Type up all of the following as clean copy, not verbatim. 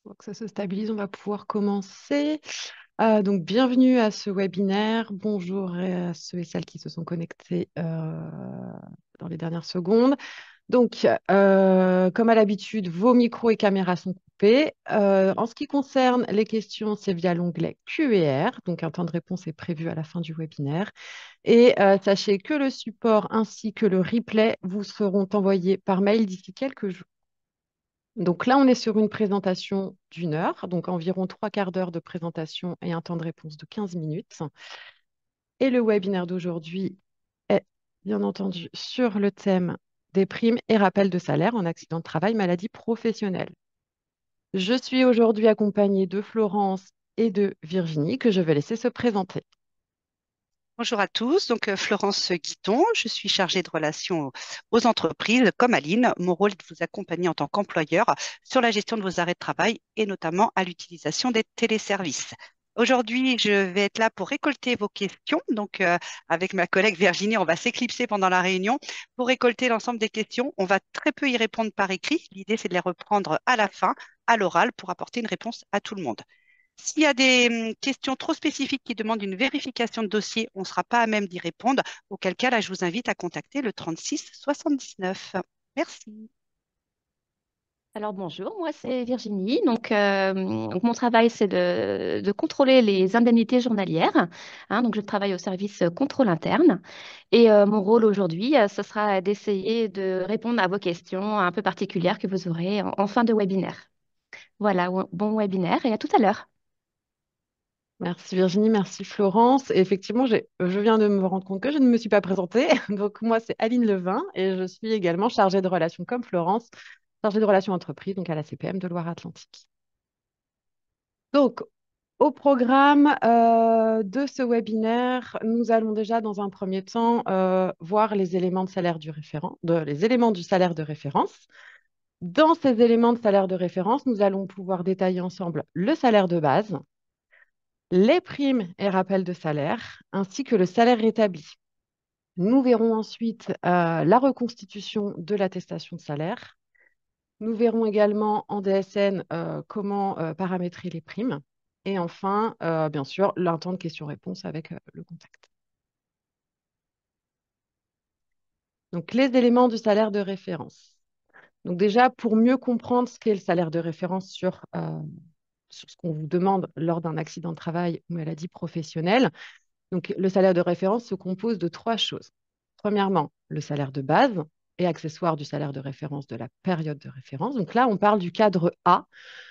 Donc ça se stabilise, on va pouvoir commencer. Donc bienvenue à ce webinaire. Bonjour à ceux et celles qui se sont connectés dans les dernières secondes. Donc, comme à l'habitude, vos micros et caméras sont coupés. En ce qui concerne les questions, c'est via l'onglet Q&R. Donc, un temps de réponse est prévu à la fin du webinaire. Et sachez que le support ainsi que le replay vous seront envoyés par mail d'ici quelques jours. Donc là, on est sur une présentation d'1 heure, donc environ 3/4 d'heure de présentation et un temps de réponse de 15 minutes. Et le webinaire d'aujourd'hui est bien entendu sur le thème des primes et rappels de salaire en accident de travail, maladie professionnelle. Je suis aujourd'hui accompagnée de Florence et de Virginie, que je vais laisser se présenter. Bonjour à tous, donc Florence Guiton, je suis chargée de relations aux entreprises comme Aline. Mon rôle est de vous accompagner en tant qu'employeur sur la gestion de vos arrêts de travail et notamment à l'utilisation des téléservices. Aujourd'hui, je vais être là pour récolter vos questions. Donc, avec ma collègue Virginie, on va s'éclipser pendant la réunion pour récolter l'ensemble des questions. On va très peu y répondre par écrit. L'idée, c'est de les reprendre à la fin, à l'oral, pour apporter une réponse à tout le monde. S'il y a des questions trop spécifiques qui demandent une vérification de dossier, on ne sera pas à même d'y répondre, auquel cas, là, je vous invite à contacter le 36 79. Merci. Alors bonjour, moi c'est Virginie. Donc, mon travail c'est de contrôler les indemnités journalières. Donc je travaille au service contrôle interne. Et mon rôle aujourd'hui, ce sera d'essayer de répondre à vos questions un peu particulières que vous aurez en fin de webinaire. Voilà, bon webinaire et à tout à l'heure. Merci Virginie, merci Florence. Et effectivement, je viens de me rendre compte que je ne me suis pas présentée. Donc moi, c'est Aline Levin et je suis également chargée de relations comme Florence, chargée de relations entreprises, donc à la CPM de Loire-Atlantique. Donc, au programme de ce webinaire, nous allons déjà dans un premier temps voir les éléments de salaire du référent, les éléments du salaire de référence. Dans ces éléments de salaire de référence, nous allons pouvoir détailler ensemble le salaire de base, les primes et rappels de salaire, ainsi que le salaire rétabli. Nous verrons ensuite la reconstitution de l'attestation de salaire. Nous verrons également en DSN comment paramétrer les primes. Et enfin, bien sûr, un temps de questions-réponses avec le contact. Donc, les éléments du salaire de référence. Donc déjà, pour mieux comprendre ce qu'est le salaire de référence sur ce qu'on vous demande lors d'un accident de travail ou maladie professionnelle, donc le salaire de référence se compose de trois choses. Premièrement, le salaire de base et accessoire du salaire de référence de la période de référence. Donc là, on parle du cadre A.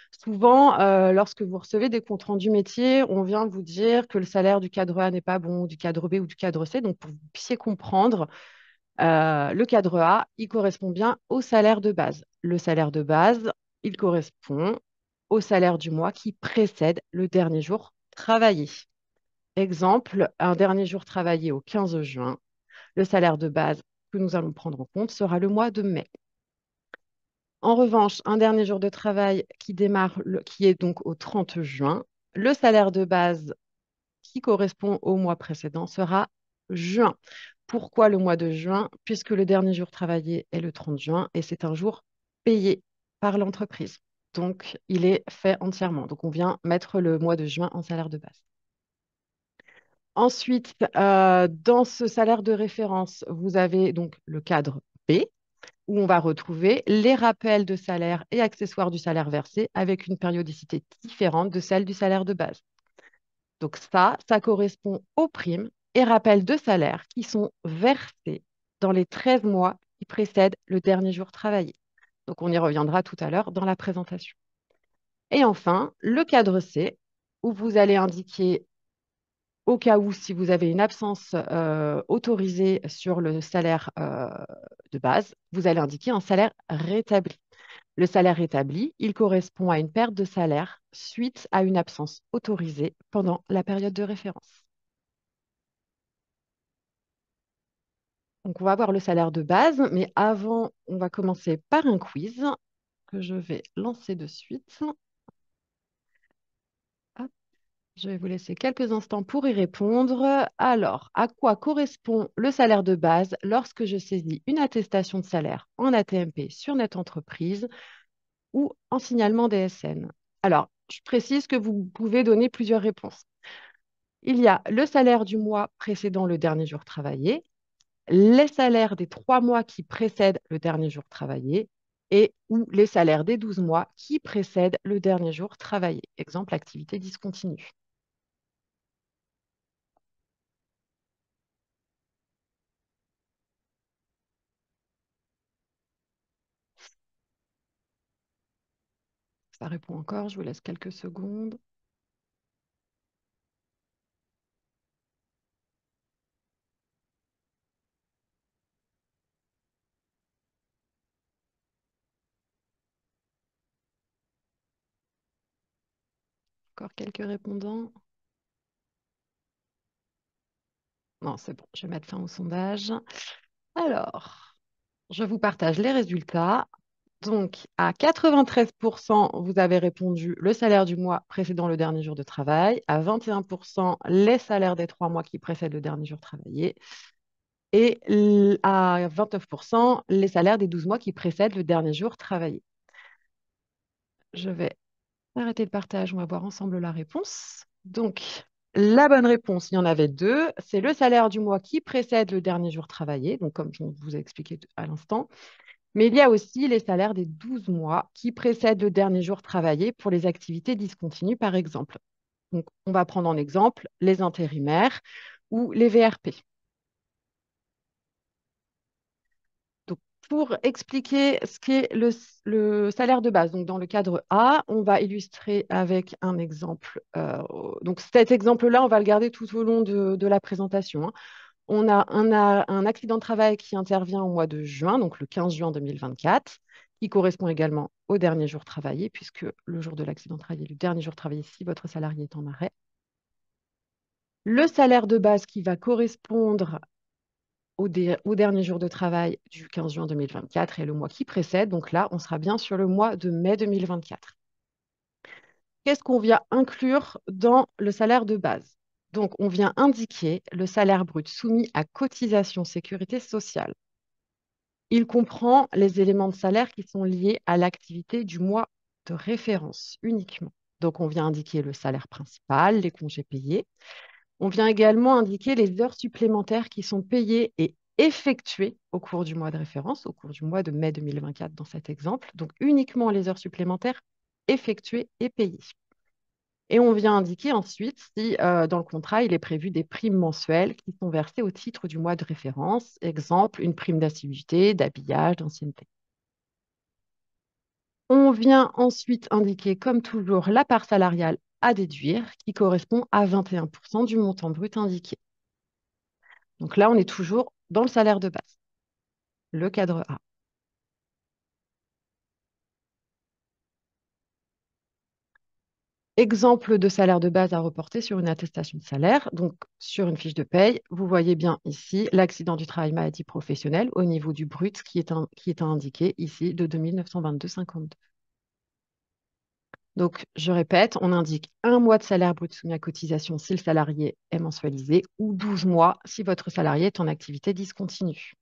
Souvent, lorsque vous recevez des comptes rendus métiers, on vient vous dire que le salaire du cadre A n'est pas bon, du cadre B ou du cadre C. Donc, pour que vous puissiez comprendre, le cadre A, il correspond bien au salaire de base. Le salaire de base, il correspond au salaire du mois qui précède le dernier jour travaillé. Exemple, un dernier jour travaillé au 15 juin, le salaire de base que nous allons prendre en compte sera le mois de mai. En revanche, un dernier jour de travail qui est donc au 30 juin, le salaire de base qui correspond au mois précédent sera juin. Pourquoi le mois de juin? Puisque le dernier jour travaillé est le 30 juin et c'est un jour payé par l'entreprise. Donc, il est fait entièrement. Donc, on vient mettre le mois de juin en salaire de base. Ensuite, dans ce salaire de référence, vous avez donc le cadre B, où on va retrouver les rappels de salaire et accessoires du salaire versé avec une périodicité différente de celle du salaire de base. Donc ça correspond aux primes et rappels de salaire qui sont versés dans les 13 mois qui précèdent le dernier jour travaillé. Donc on y reviendra tout à l'heure dans la présentation. Et enfin, le cadre C, où vous allez indiquer au cas où, si vous avez une absence autorisée sur le salaire de base, vous allez indiquer un salaire rétabli. Le salaire rétabli, il correspond à une perte de salaire suite à une absence autorisée pendant la période de référence. Donc, on va voir le salaire de base, mais avant, on va commencer par un quiz que je vais lancer de suite. Hop, je vais vous laisser quelques instants pour y répondre. Alors, à quoi correspond le salaire de base lorsque je saisis une attestation de salaire en ATMP sur Net Entreprise ou en signalement DSN? Alors, je précise que vous pouvez donner plusieurs réponses. Il y a le salaire du mois précédent le dernier jour travaillé, les salaires des 3 mois qui précèdent le dernier jour travaillé et ou les salaires des 12 mois qui précèdent le dernier jour travaillé. Exemple, activité discontinue. Ça répond encore, je vous laisse quelques secondes. Encore quelques répondants. Non, c'est bon, je vais mettre fin au sondage. Alors, je vous partage les résultats. Donc, à 93%, vous avez répondu le salaire du mois précédant le dernier jour de travail. À 21%, les salaires des 3 mois qui précèdent le dernier jour travaillé. Et à 29%, les salaires des 12 mois qui précèdent le dernier jour travaillé. Je vais arrêter le partage, on va voir ensemble la réponse. Donc, la bonne réponse, il y en avait deux. C'est le salaire du mois qui précède le dernier jour travaillé, donc comme je vous ai expliqué à l'instant. Mais il y a aussi les salaires des 12 mois qui précèdent le dernier jour travaillé pour les activités discontinues, par exemple. Donc, on va prendre en exemple les intérimaires ou les VRP. Donc, pour expliquer ce qu'est le salaire de base, donc dans le cadre A, on va illustrer avec un exemple. Donc, cet exemple-là, on va le garder tout au long de la présentation, hein. On a un accident de travail qui intervient au mois de juin, donc le 15 juin 2024, qui correspond également au dernier jour travaillé, puisque le jour de l'accident de travail est le dernier jour travaillé si votre salarié est en arrêt. Le salaire de base qui va correspondre au dernier jour de travail du 15 juin 2024 et le mois qui précède. Donc là, on sera bien sur le mois de mai 2024. Qu'est-ce qu'on vient inclure dans le salaire de base? Donc, on vient indiquer le salaire brut soumis à cotisation sécurité sociale. Il comprend les éléments de salaire qui sont liés à l'activité du mois de référence uniquement. Donc, on vient indiquer le salaire principal, les congés payés. On vient également indiquer les heures supplémentaires qui sont payées et effectuées au cours du mois de référence, au cours du mois de mai 2024 dans cet exemple. Donc, uniquement les heures supplémentaires effectuées et payées. Et on vient indiquer ensuite si dans le contrat, il est prévu des primes mensuelles qui sont versées au titre du mois de référence. Exemple, une prime d'assiduité, d'habillage, d'ancienneté. On vient ensuite indiquer, comme toujours, la part salariale à déduire qui correspond à 21% du montant brut indiqué. Donc là, on est toujours dans le salaire de base, le cadre A. Exemple de salaire de base à reporter sur une attestation de salaire. Donc, sur une fiche de paye, vous voyez bien ici l'accident du travail maladie professionnelle au niveau du brut qui est indiqué ici de 2 922,52. Donc, je répète, on indique un mois de salaire brut soumis à cotisation si le salarié est mensualisé ou 12 mois si votre salarié est en activité discontinue.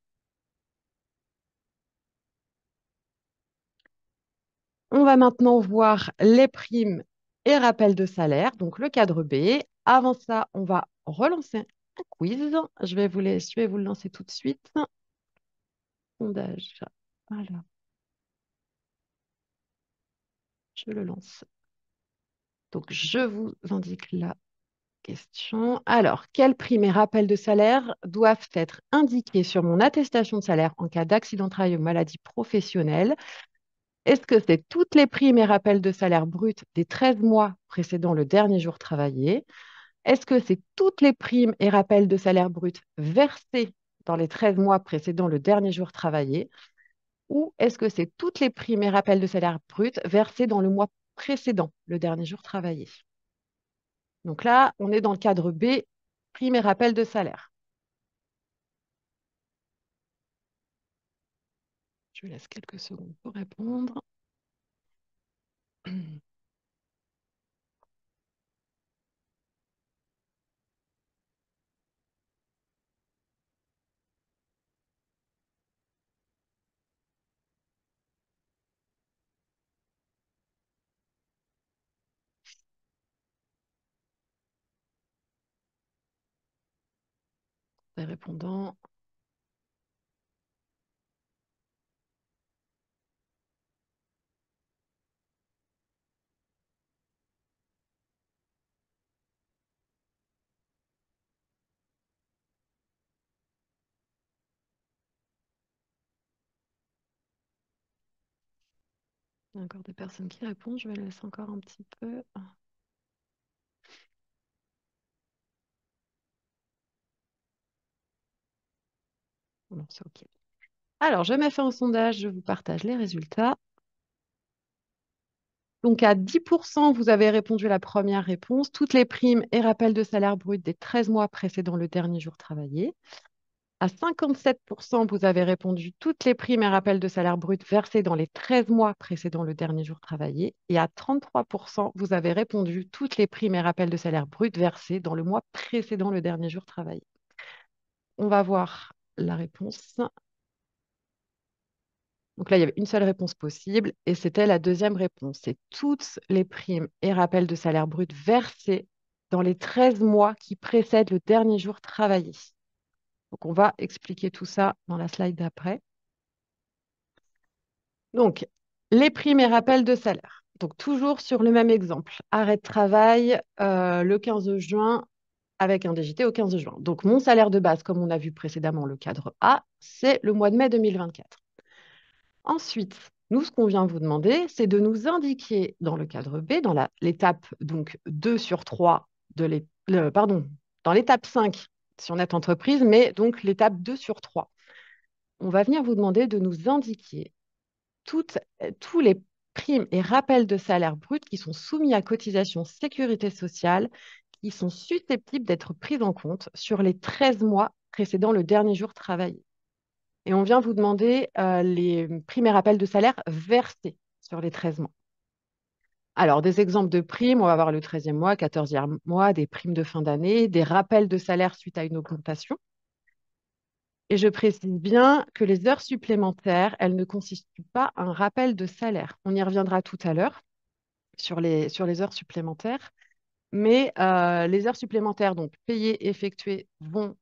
On va maintenant voir les primes et rappels de salaire, donc le cadre B. Avant ça, on va relancer un quiz. Je vais vous le lancer tout de suite. Sondage. Voilà, je le lance. Donc, je vous indique la question. Alors, quelles primes et rappels de salaire doivent être indiqués sur mon attestation de salaire en cas d'accident de travail ou maladie professionnelle? Est-ce que c'est toutes les primes et rappels de salaire brut des 13 mois précédant le dernier jour travaillé? Est-ce que c'est toutes les primes et rappels de salaire brut versés dans les 13 mois précédant le dernier jour travaillé? Ou est-ce que c'est toutes les primes et rappels de salaire brut versés dans le mois précédent le dernier jour travaillé? Donc là, on est dans le cadre B, primes et rappels de salaire. Je vous laisse quelques secondes pour répondre. les répondants. Il y a encore des personnes qui répondent. Je vais laisser encore un petit peu. Bon, c'est OK. Alors, je mets fin au sondage. Je vous partage les résultats. Donc, à 10%, vous avez répondu à la première réponse. Toutes les primes et rappels de salaire brut des 13 mois précédant le dernier jour travaillé. À 57%, vous avez répondu toutes les primes et rappels de salaire brut versés dans les 13 mois précédant le dernier jour travaillé. Et à 33%, vous avez répondu toutes les primes et rappels de salaire brut versés dans le mois précédant le dernier jour travaillé. On va voir la réponse. Donc là, il y avait une seule réponse possible et c'était la deuxième réponse. C'est toutes les primes et rappels de salaire brut versés dans les 13 mois qui précèdent le dernier jour travaillé. Donc, on va expliquer tout ça dans la slide d'après. Donc, les primes et rappels de salaire. Donc, toujours sur le même exemple. Arrêt de travail le 15 juin avec un DJT au 15 juin. Donc, mon salaire de base, comme on a vu précédemment, le cadre A, c'est le mois de mai 2024. Ensuite, nous, ce qu'on vient vous demander, c'est de nous indiquer dans le cadre B, dans l'étape donc 2 sur 3 pardon, dans l'étape 5 si on est entreprise, mais donc l'étape 2 sur 3. On va venir vous demander de nous indiquer tous les primes et rappels de salaire brut qui sont soumis à cotisation sécurité sociale, qui sont susceptibles d'être pris en compte sur les 13 mois précédant le dernier jour travaillé. Et on vient vous demander les primes et rappels de salaire versés sur les 13 mois. Alors, des exemples de primes, on va voir le 13e mois, 14e mois, des primes de fin d'année, des rappels de salaire suite à une augmentation. Et je précise bien que les heures supplémentaires, elles ne constituent pas un rappel de salaire. On y reviendra tout à l'heure sur les heures supplémentaires. Mais les heures supplémentaires, donc payées, effectuées, vont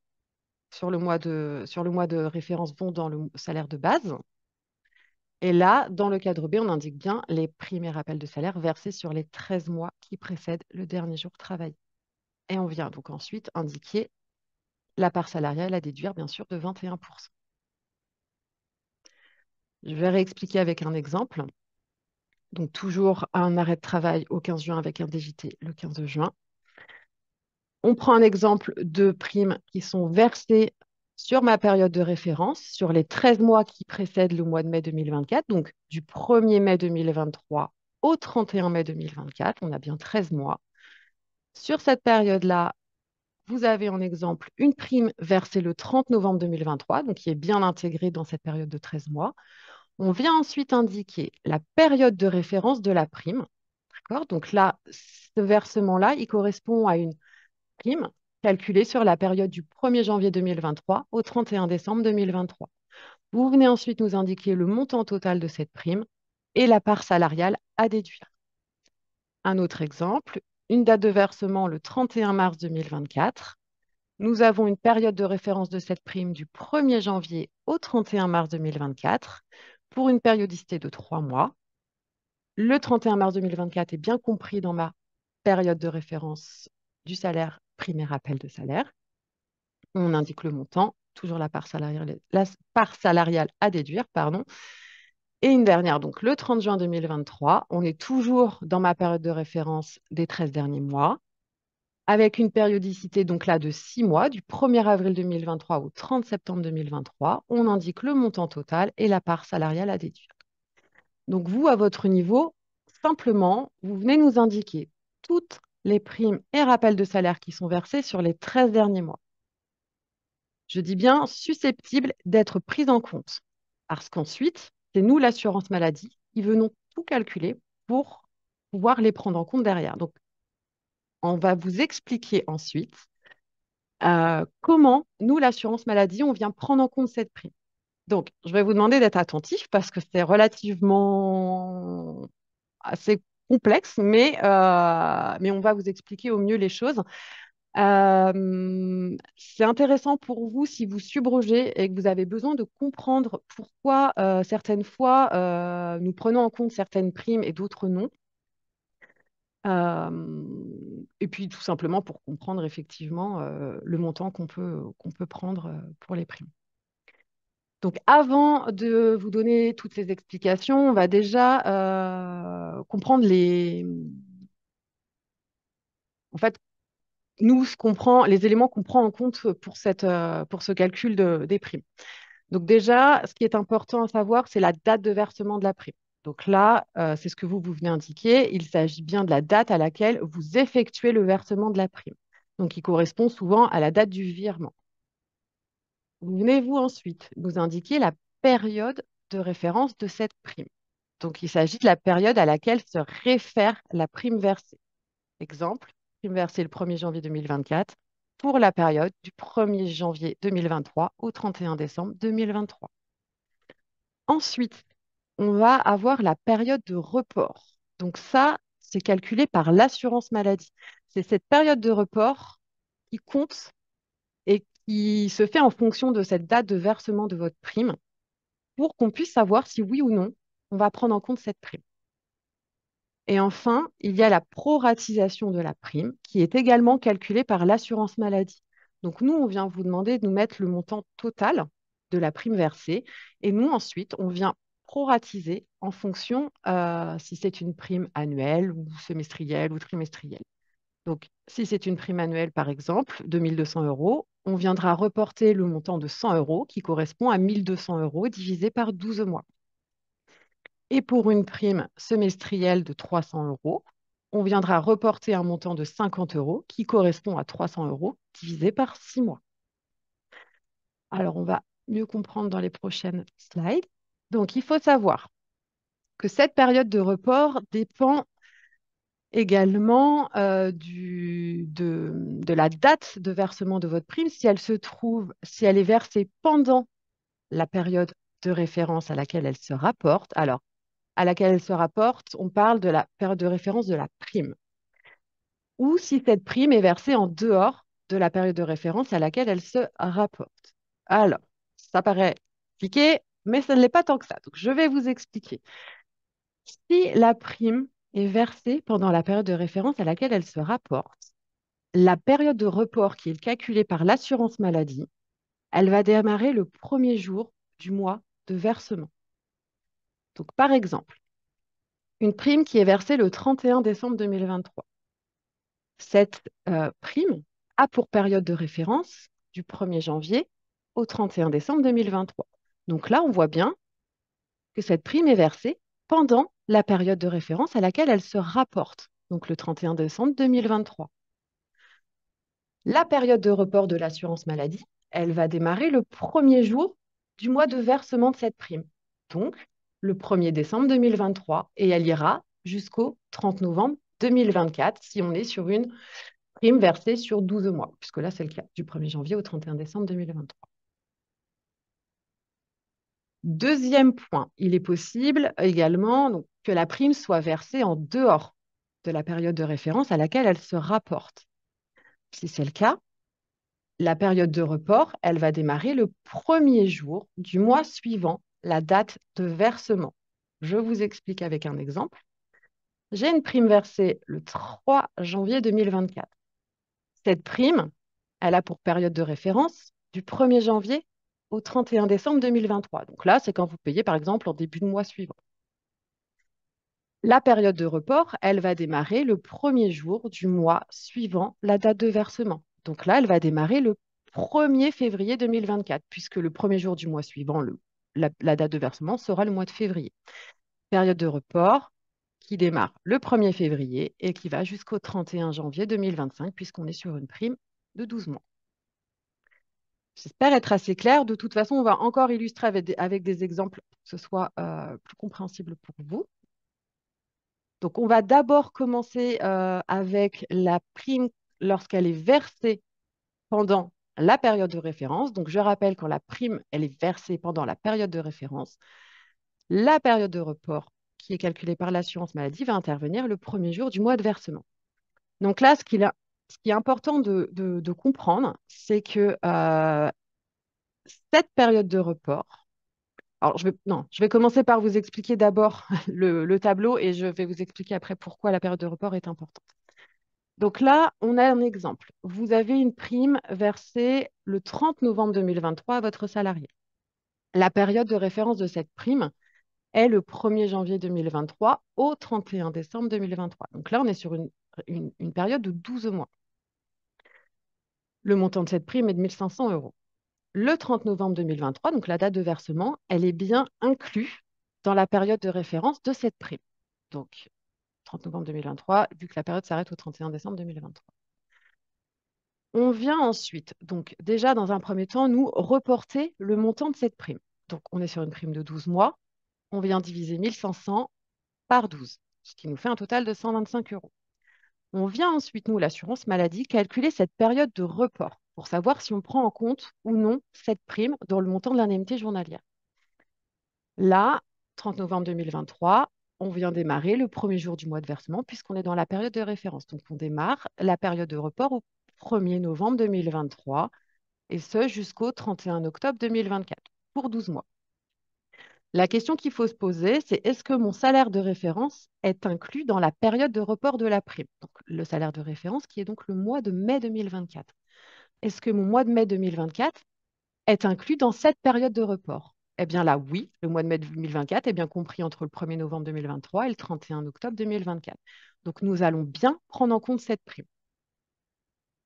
sur le mois de référence, vont dans le salaire de base. Et là, dans le cadre B, on indique bien les primes et rappels de salaire versés sur les 13 mois qui précèdent le dernier jour travaillé. Et on vient donc ensuite indiquer la part salariale à déduire, bien sûr, de 21%. Je vais réexpliquer avec un exemple. Donc, toujours un arrêt de travail au 15 juin avec un DJT le 15 juin. On prend un exemple de primes qui sont versées sur ma période de référence, sur les 13 mois qui précèdent le mois de mai 2024, donc du 1er mai 2023 au 31 mai 2024. On a bien 13 mois. Sur cette période-là, vous avez en exemple une prime versée le 30 novembre 2023, donc qui est bien intégrée dans cette période de 13 mois. On vient ensuite indiquer la période de référence de la prime. D'accord? Donc là, ce versement-là, il correspond à une prime calculée sur la période du 1er janvier 2023 au 31 décembre 2023. Vous venez ensuite nous indiquer le montant total de cette prime et la part salariale à déduire. Un autre exemple, une date de versement le 31 mars 2024. Nous avons une période de référence de cette prime du 1er janvier au 31 mars 2024 pour une périodicité de 3 mois. Le 31 mars 2024 est bien compris dans ma période de référence du salaire prime et rappel de salaire. On indique le montant, toujours la part salariale à déduire, pardon. Et une dernière, donc le 30 juin 2023, on est toujours dans ma période de référence des 13 derniers mois, avec une périodicité donc là de 6 mois, du 1er avril 2023 au 30 septembre 2023. On indique le montant total et la part salariale à déduire. Donc vous, à votre niveau, simplement, vous venez nous indiquer toutes les primes et rappels de salaire qui sont versés sur les 13 derniers mois. Je dis bien susceptibles d'être prises en compte, parce qu'ensuite, c'est nous, l'assurance maladie, qui venons tout calculer pour pouvoir les prendre en compte derrière. Donc, on va vous expliquer ensuite comment nous, l'assurance maladie, on vient prendre en compte cette prime. Donc, je vais vous demander d'être attentif parce que c'est relativement assez complexe, mais on va vous expliquer au mieux les choses. C'est intéressant pour vous si vous subrogez et que vous avez besoin de comprendre pourquoi certaines fois nous prenons en compte certaines primes et d'autres non. Et puis tout simplement pour comprendre effectivement le montant qu'on peut prendre pour les primes. Donc avant de vous donner toutes ces explications, on va déjà comprendre en fait, nous, les éléments qu'on prend en compte pour ce calcul des primes. Donc déjà, ce qui est important à savoir, c'est la date de versement de la prime. Donc là, c'est ce que vous venez indiquer. Il s'agit bien de la date à laquelle vous effectuez le versement de la prime. Donc, il correspond souvent à la date du virement. Vous venez, vous, ensuite, nous indiquer la période de référence de cette prime. Donc, il s'agit de la période à laquelle se réfère la prime versée. Exemple, prime versée le 1er janvier 2024 pour la période du 1er janvier 2023 au 31 décembre 2023. Ensuite, on va avoir la période de report. Donc ça, c'est calculé par l'assurance maladie. C'est cette période de report qui compte et qui se fait en fonction de cette date de versement de votre prime pour qu'on puisse savoir si oui ou non on va prendre en compte cette prime. Et enfin, il y a la proratisation de la prime qui est également calculée par l'assurance maladie. Donc nous, on vient vous demander de nous mettre le montant total de la prime versée et nous, ensuite, on vient proratiser en fonction si c'est une prime annuelle ou semestrielle ou trimestrielle. Donc, si c'est une prime annuelle, par exemple, de 1 200 euros, on viendra reporter le montant de 100 euros qui correspond à 1 200 euros divisé par 12 mois. Et pour une prime semestrielle de 300 euros, on viendra reporter un montant de 50 euros qui correspond à 300 euros divisé par 6 mois. Alors, on va mieux comprendre dans les prochaines slides. Donc, il faut savoir que cette période de report dépend également de la date de versement de votre prime, si elle est versée pendant la période de référence à laquelle elle se rapporte. Alors, à laquelle elle se rapporte, on parle de la période de référence de la prime. Ou si cette prime est versée en dehors de la période de référence à laquelle elle se rapporte. Alors, ça paraît compliqué, mais ça ne l'est pas tant que ça. Donc, je vais vous expliquer. Si la prime est versée pendant la période de référence à laquelle elle se rapporte, la période de report qui est calculée par l'assurance maladie, elle va démarrer le premier jour du mois de versement. Donc, par exemple, une prime qui est versée le 31 décembre 2023. Cette prime a pour période de référence du 1er janvier au 31 décembre 2023. Donc là, on voit bien que cette prime est versée pendant la période de référence à laquelle elle se rapporte, donc le 31 décembre 2023. La période de report de l'assurance maladie, elle va démarrer le premier jour du mois de versement de cette prime, donc le 1er décembre 2023, et elle ira jusqu'au 30 novembre 2024 si on est sur une prime versée sur 12 mois, puisque là, c'est le cas du 1er janvier au 31 décembre 2023. Deuxième point, il est possible également donc, que la prime soit versée en dehors de la période de référence à laquelle elle se rapporte. Si c'est le cas, la période de report, elle va démarrer le premier jour du mois suivant la date de versement. Je vous explique avec un exemple. J'ai une prime versée le 3 janvier 2024. Cette prime, elle a pour période de référence du 1er janvier au 31 décembre 2023. Donc là, c'est quand vous payez, par exemple, en début de mois suivant. La période de report, elle va démarrer le premier jour du mois suivant la date de versement. Donc là, elle va démarrer le 1er février 2024, puisque le premier jour du mois suivant, la date de versement sera le mois de février. Période de report qui démarre le 1er février et qui va jusqu'au 31 janvier 2025, puisqu'on est sur une prime de 12 mois. J'espère être assez clair. De toute façon, on va encore illustrer avec des exemples pour que ce soit plus compréhensible pour vous. Donc, on va d'abord commencer avec la prime lorsqu'elle est versée pendant la période de référence. Donc, je rappelle, quand la prime elle est versée pendant la période de référence, la période de report qui est calculée par l'assurance maladie va intervenir le premier jour du mois de versement. Donc là, ce ce qui est important de comprendre, c'est que cette période de report, alors non, je vais commencer par vous expliquer d'abord le tableau et je vais vous expliquer après pourquoi la période de report est importante. Donc là, on a un exemple. Vous avez une prime versée le 30 novembre 2023 à votre salarié. La période de référence de cette prime est le 1er janvier 2023 au 31 décembre 2023. Donc là, on est sur une période de 12 mois. Le montant de cette prime est de 1 500 euros. Le 30 novembre 2023, donc la date de versement, elle est bien inclue dans la période de référence de cette prime. Donc, 30 novembre 2023, vu que la période s'arrête au 31 décembre 2023. On vient ensuite, donc déjà dans un premier temps, nous reporter le montant de cette prime. Donc, on est sur une prime de 12 mois. On vient diviser 1 500 par 12, ce qui nous fait un total de 125 euros. On vient ensuite, nous, l'assurance maladie, calculer cette période de report pour savoir si on prend en compte ou non cette prime dans le montant de l'indemnité journalière. Là, 30 novembre 2023, on vient démarrer le premier jour du mois de versement puisqu'on est dans la période de référence. Donc, on démarre la période de report au 1er novembre 2023 et ce jusqu'au 31 octobre 2024 pour 12 mois. La question qu'il faut se poser, c'est est-ce que mon salaire de référence est inclus dans la période de report de la prime? Donc, le salaire de référence qui est donc le mois de mai 2024. Est-ce que mon mois de mai 2024 est inclus dans cette période de report? Eh bien là, oui, le mois de mai 2024 est bien compris entre le 1er novembre 2023 et le 31 octobre 2024. Donc, nous allons bien prendre en compte cette prime.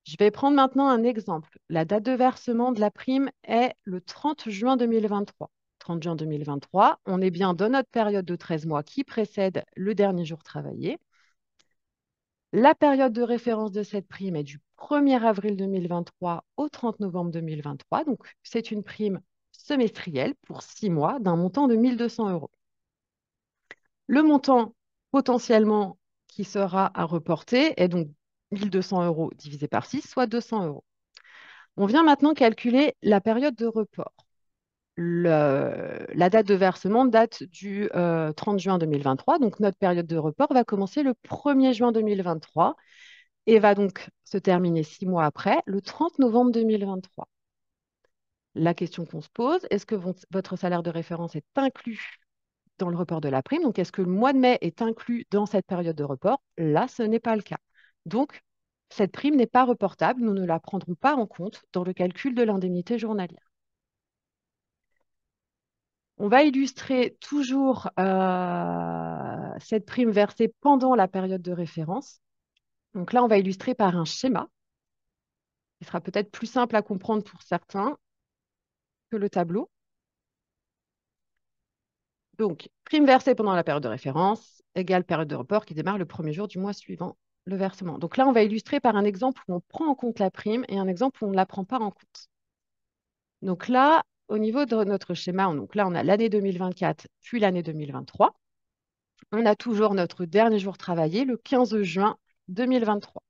Je vais prendre maintenant un exemple. La date de versement de la prime est le 30 juin 2023. 30 juin 2023, on est bien dans notre période de 13 mois qui précède le dernier jour travaillé. La période de référence de cette prime est du 1er avril 2023 au 30 novembre 2023. Donc, c'est une prime semestrielle pour 6 mois d'un montant de 1 200 euros. Le montant potentiellement qui sera à reporter est donc 1 200 euros divisé par 6, soit 200 euros. On vient maintenant calculer la période de report. La date de versement date du 30 juin 2023. Donc, notre période de report va commencer le 1er juin 2023 et va donc se terminer 6 mois après, le 30 novembre 2023. La question qu'on se pose, est-ce que votre salaire de référence est inclus dans le report de la prime? Donc, est-ce que le mois de mai est inclus dans cette période de report? Là, ce n'est pas le cas. Donc, cette prime n'est pas reportable. Nous ne la prendrons pas en compte dans le calcul de l'indemnité journalière. On va illustrer toujours cette prime versée pendant la période de référence. Donc là, on va illustrer par un schéma qui sera peut-être plus simple à comprendre pour certains que le tableau. Donc, prime versée pendant la période de référence égale période de report qui démarre le premier jour du mois suivant le versement. Donc là, on va illustrer par un exemple où on prend en compte la prime et un exemple où on ne la prend pas en compte. Donc là, au niveau de notre schéma, donc là, on a l'année 2024 puis l'année 2023. On a toujours notre dernier jour travaillé, le 15 juin 2023.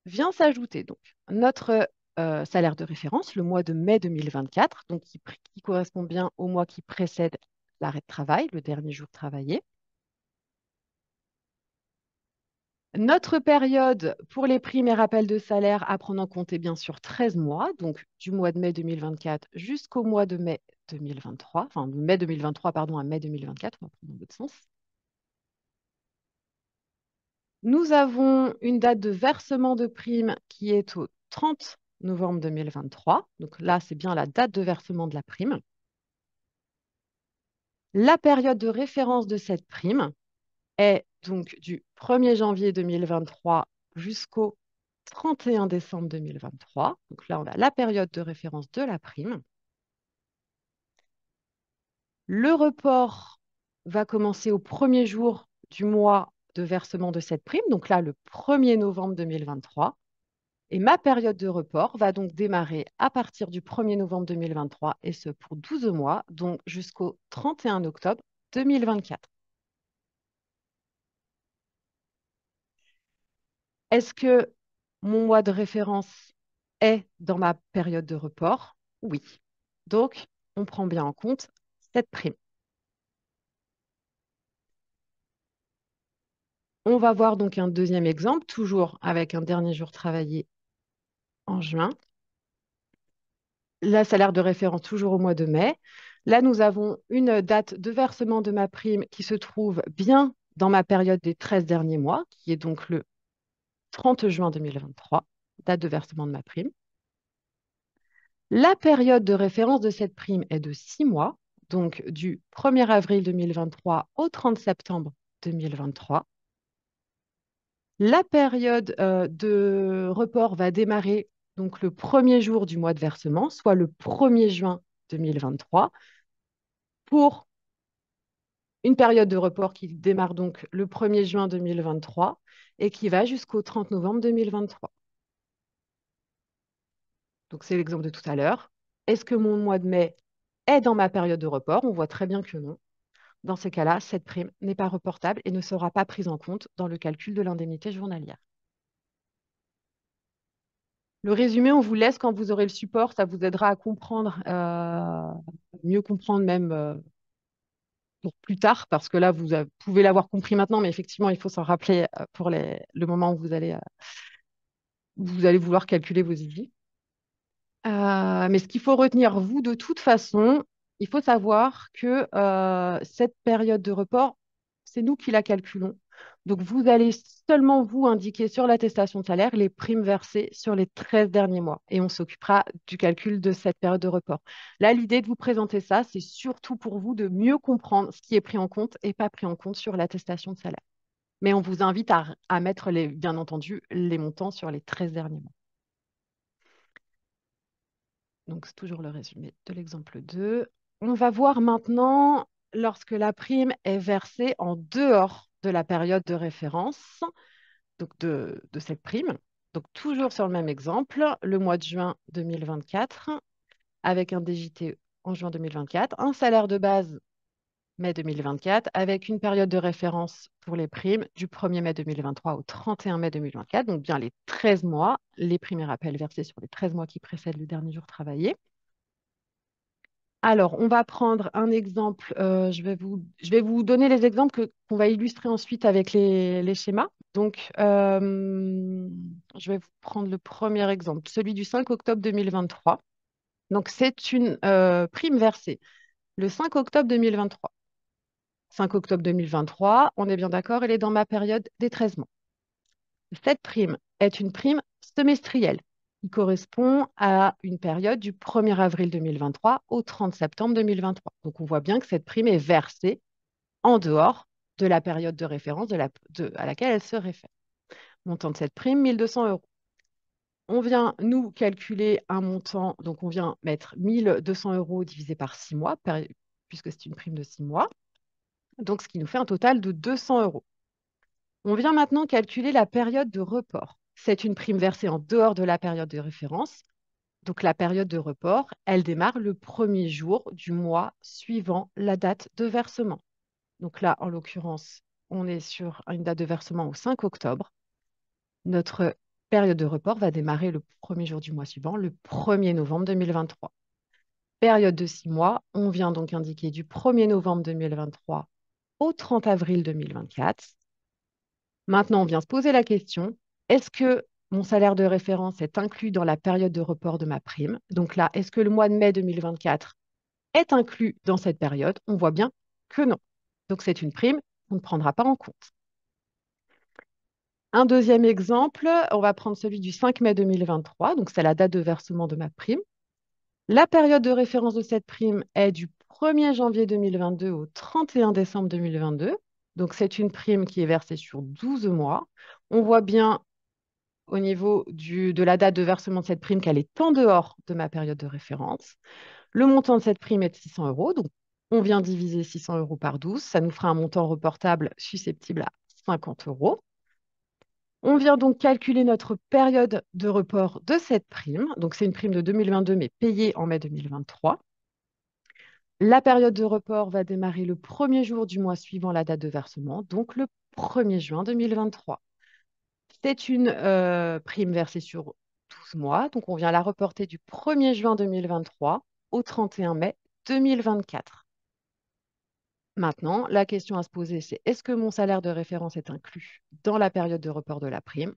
Vient s'ajouter donc notre salaire de référence, le mois de mai 2024, donc qui correspond bien au mois qui précède l'arrêt de travail, le dernier jour travaillé. Notre période pour les primes et rappels de salaire à prendre en compte est bien sûr 13 mois, donc du mois de mai 2024 jusqu'au mois de mai 2023, enfin de mai 2023 pardon, à mai 2024, on va prendre dans l'autre sens. Nous avons une date de versement de prime qui est au 30 novembre 2023. Donc là, c'est bien la date de versement de la prime. La période de référence de cette prime est donc du 1er janvier 2023 jusqu'au 31 décembre 2023. Donc là, on a la période de référence de la prime. Le report va commencer au premier jour du mois de versement de cette prime. Donc là, le 1er novembre 2023. Et ma période de report va donc démarrer à partir du 1er novembre 2023 et ce pour 12 mois, donc jusqu'au 31 octobre 2024. Est-ce que mon mois de référence est dans ma période de report? Oui. Donc, on prend bien en compte cette prime. On va voir donc un deuxième exemple, toujours avec un dernier jour travaillé en juin. Là, salaire de référence toujours au mois de mai. Là, nous avons une date de versement de ma prime qui se trouve bien dans ma période des 13 derniers mois, qui est donc le 30 juin 2023, date de versement de ma prime. La période de référence de cette prime est de 6 mois, donc du 1er avril 2023 au 30 septembre 2023. La période de report va démarrer donc le premier jour du mois de versement, soit le 1er juin 2023, pour une période de report qui démarre donc le 1er juin 2023 et qui va jusqu'au 30 novembre 2023. Donc c'est l'exemple de tout à l'heure. Est-ce que mon mois de mai est dans ma période de report? On voit très bien que non. Dans ces cas-là, cette prime n'est pas reportable et ne sera pas prise en compte dans le calcul de l'indemnité journalière. Le résumé, on vous laisse quand vous aurez le support, ça vous aidera à comprendre, mieux comprendre même pour plus tard, parce que là, pouvez l'avoir compris maintenant, mais effectivement, il faut s'en rappeler pour le moment où vous allez vouloir calculer vos IJ. Mais ce qu'il faut retenir, vous, de toute façon, il faut savoir que cette période de report, c'est nous qui la calculons. Donc, vous allez seulement vous indiquer sur l'attestation de salaire les primes versées sur les 13 derniers mois. Et on s'occupera du calcul de cette période de report. Là, l'idée de vous présenter ça, c'est surtout pour vous de mieux comprendre ce qui est pris en compte et pas pris en compte sur l'attestation de salaire. Mais on vous invite à mettre, bien entendu, les montants sur les 13 derniers mois. Donc, c'est toujours le résumé de l'exemple 2. On va voir maintenant lorsque la prime est versée en dehors de la période de référence, donc de cette prime. Donc, toujours sur le même exemple, le mois de juin 2024, avec un DJT en juin 2024, un salaire de base mai 2024, avec une période de référence pour les primes du 1er mai 2023 au 31 mai 2024, donc bien les 13 mois, les primes et rappels versés sur les 13 mois qui précèdent le dernier jour travaillé. Alors, on va prendre un exemple. Je vais vous donner les exemples qu'on va illustrer ensuite avec les schémas. Donc, je vais vous prendre le premier exemple, celui du 5 octobre 2023. Donc, c'est une prime versée le 5 octobre 2023. 5 octobre 2023, on est bien d'accord, elle est dans ma période des 13 mois. Cette prime est une prime semestrielle qui correspond à une période du 1er avril 2023 au 30 septembre 2023. Donc, on voit bien que cette prime est versée en dehors de la période de référence à laquelle elle se réfère. Montant de cette prime, 1 200 euros. On vient, nous, calculer un montant, donc on vient mettre 1 200 euros divisé par 6 mois, puisque c'est une prime de 6 mois, donc ce qui nous fait un total de 200 euros. On vient maintenant calculer la période de report. C'est une prime versée en dehors de la période de référence. Donc la période de report, elle démarre le premier jour du mois suivant la date de versement. Donc là, en l'occurrence, on est sur une date de versement au 5 octobre. Notre période de report va démarrer le premier jour du mois suivant, le 1er novembre 2023. Période de 6 mois, on vient donc indiquer du 1er novembre 2023 au 30 avril 2024. Maintenant, on vient se poser la question, est-ce que mon salaire de référence est inclus dans la période de report de ma prime? Donc là, est-ce que le mois de mai 2024 est inclus dans cette période? On voit bien que non. Donc c'est une prime qu'on ne prendra pas en compte. Un deuxième exemple, on va prendre celui du 5 mai 2023, donc c'est la date de versement de ma prime. La période de référence de cette prime est du 1er janvier 2022 au 31 décembre 2022. Donc c'est une prime qui est versée sur 12 mois. On voit bien au niveau de la date de versement de cette prime qu'elle est en dehors de ma période de référence. Le montant de cette prime est de 600 euros. Donc, on vient diviser 600 euros par 12. Ça nous fera un montant reportable susceptible à 50 euros. On vient donc calculer notre période de report de cette prime. Donc, c'est une prime de 2022, mais payée en mai 2023. La période de report va démarrer le premier jour du mois suivant la date de versement, donc le 1er juin 2023. C'est une prime versée sur 12 mois, donc on vient la reporter du 1er juin 2023 au 31 mai 2024. Maintenant, la question à se poser, c'est est-ce que mon salaire de référence est inclus dans la période de report de la prime?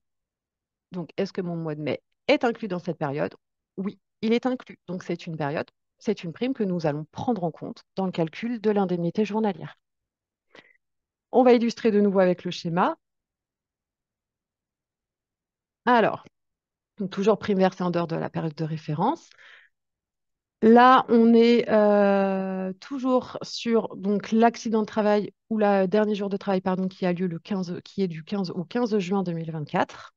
Donc, est-ce que mon mois de mai est inclus dans cette période? Oui, il est inclus. Donc, c'est une prime que nous allons prendre en compte dans le calcul de l'indemnité journalière. On va illustrer de nouveau avec le schéma. Alors, donc toujours prime versée en dehors de la période de référence. Là, on est toujours sur donc l'accident de travail ou le dernier jour de travail pardon, qui a lieu qui est du 15 au 15 juin 2024.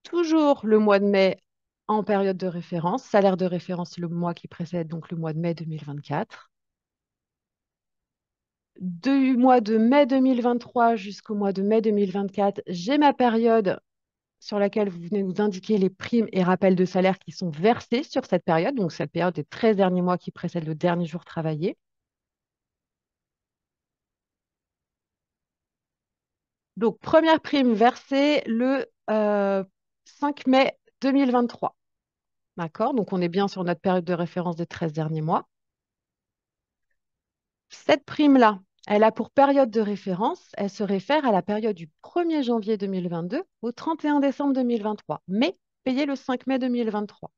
Toujours le mois de mai en période de référence, salaire de référence le mois qui précède, donc le mois de mai 2024. Du mois de mai 2023 jusqu'au mois de mai 2024, j'ai ma période sur laquelle vous venez nous indiquer les primes et rappels de salaire qui sont versés sur cette période, donc cette période des 13 derniers mois qui précèdent le dernier jour travaillé. Donc, première prime versée le 5 mai 2023. D'accord? Donc, on est bien sur notre période de référence des 13 derniers mois. Cette prime-là, elle a pour période de référence, elle se réfère à la période du 1er janvier 2022 au 31 décembre 2023, mais payée le 5 mai 2023.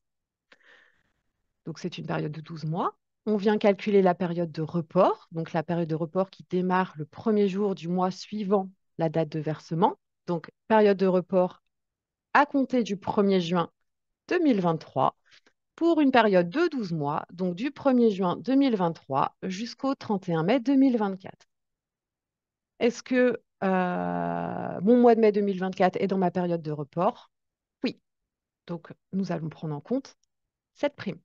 Donc, c'est une période de 12 mois. On vient calculer la période de report, donc la période de report qui démarre le premier jour du mois suivant la date de versement. Donc, période de report à compter du 1er juin 2023 pour une période de 12 mois, donc du 1er juin 2023 jusqu'au 31 mai 2024. Est-ce que mon mois de mai 2024 est dans ma période de report? Oui. Donc, nous allons prendre en compte cette prime.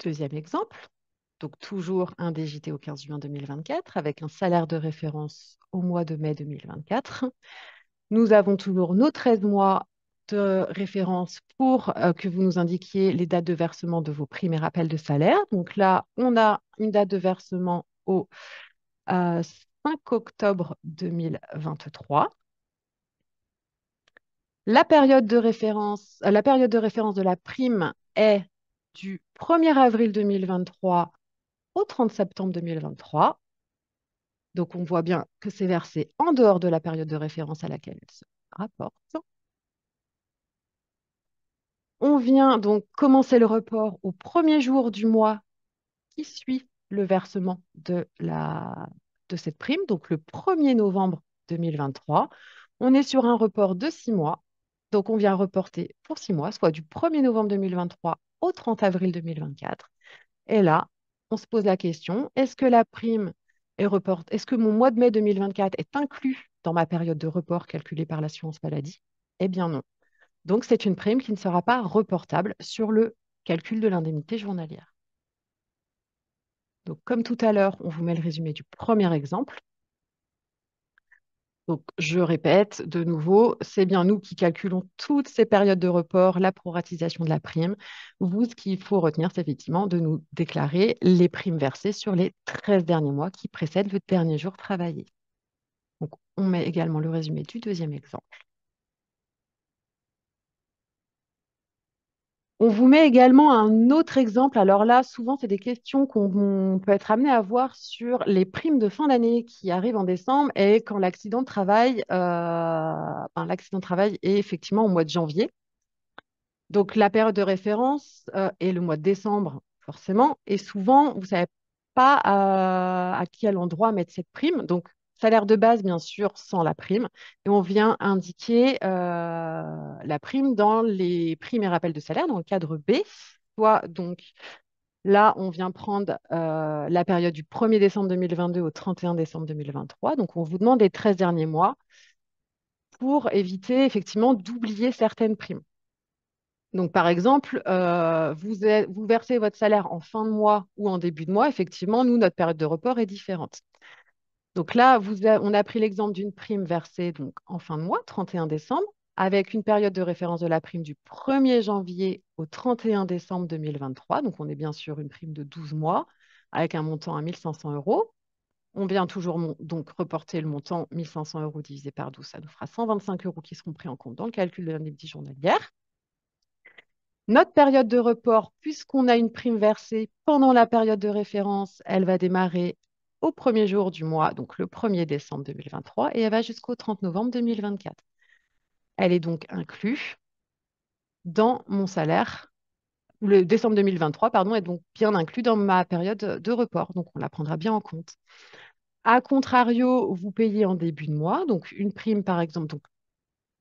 Deuxième exemple, donc toujours un DJT au 15 juin 2024 avec un salaire de référence au mois de mai 2024. Nous avons toujours nos 13 mois de référence pour que vous nous indiquiez les dates de versement de vos primes et rappels de salaire. Donc là, on a une date de versement au 5 octobre 2023. La période de référence de la prime est du 1er avril 2023 au 30 septembre 2023. Donc, on voit bien que c'est versé en dehors de la période de référence à laquelle elle se rapporte. On vient donc commencer le report au premier jour du mois qui suit le versement de cette prime, donc le 1er novembre 2023. On est sur un report de 6 mois. Donc, on vient reporter pour 6 mois, soit du 1er novembre 2023 au 30 avril 2024. Et là, on se pose la question, est-ce que la prime est report, est-ce que mon mois de mai 2024 est inclus dans ma période de report calculée par l'assurance maladie? Eh bien non. Donc, c'est une prime qui ne sera pas reportable sur le calcul de l'indemnité journalière. Donc, comme tout à l'heure, on vous met le résumé du premier exemple. Donc, je répète de nouveau, c'est bien nous qui calculons toutes ces périodes de report, la proratisation de la prime. Vous, ce qu'il faut retenir, c'est effectivement de nous déclarer les primes versées sur les 13 derniers mois qui précèdent le dernier jour travaillé. Donc, on met également le résumé du deuxième exemple. On vous met également un autre exemple. Alors là, souvent, c'est des questions qu'on peut être amené à voir sur les primes de fin d'année qui arrivent en décembre et quand l'accident de travail est effectivement au mois de janvier. Donc, la période de référence est le mois de décembre, forcément. Et souvent, vous ne savez pas à quel endroit mettre cette prime. Donc, salaire de base, bien sûr, sans la prime. Et on vient indiquer la prime dans les primes et rappels de salaire, dans le cadre B. Soit, donc, là, on vient prendre la période du 1er décembre 2022 au 31 décembre 2023. Donc, on vous demande les 13 derniers mois pour éviter, effectivement, d'oublier certaines primes. Donc, par exemple, vous versez votre salaire en fin de mois ou en début de mois. Effectivement, nous, notre période de report est différente. Donc là, on a pris l'exemple d'une prime versée donc, en fin de mois, 31 décembre, avec une période de référence de la prime du 1er janvier au 31 décembre 2023. Donc, on est bien sûr une prime de 12 mois avec un montant à 1500 euros. On vient toujours donc reporter le montant 1500 euros divisé par 12. Ça nous fera 125 euros qui seront pris en compte dans le calcul de l'indemnité journalière. Notre période de report, puisqu'on a une prime versée pendant la période de référence, elle va démarrer au premier jour du mois, donc le 1er décembre 2023, et elle va jusqu'au 30 novembre 2024. Elle est donc inclue dans mon salaire. Le décembre 2023, pardon, est donc bien inclus dans ma période de report, donc on la prendra bien en compte. A contrario, vous payez en début de mois, donc une prime par exemple donc,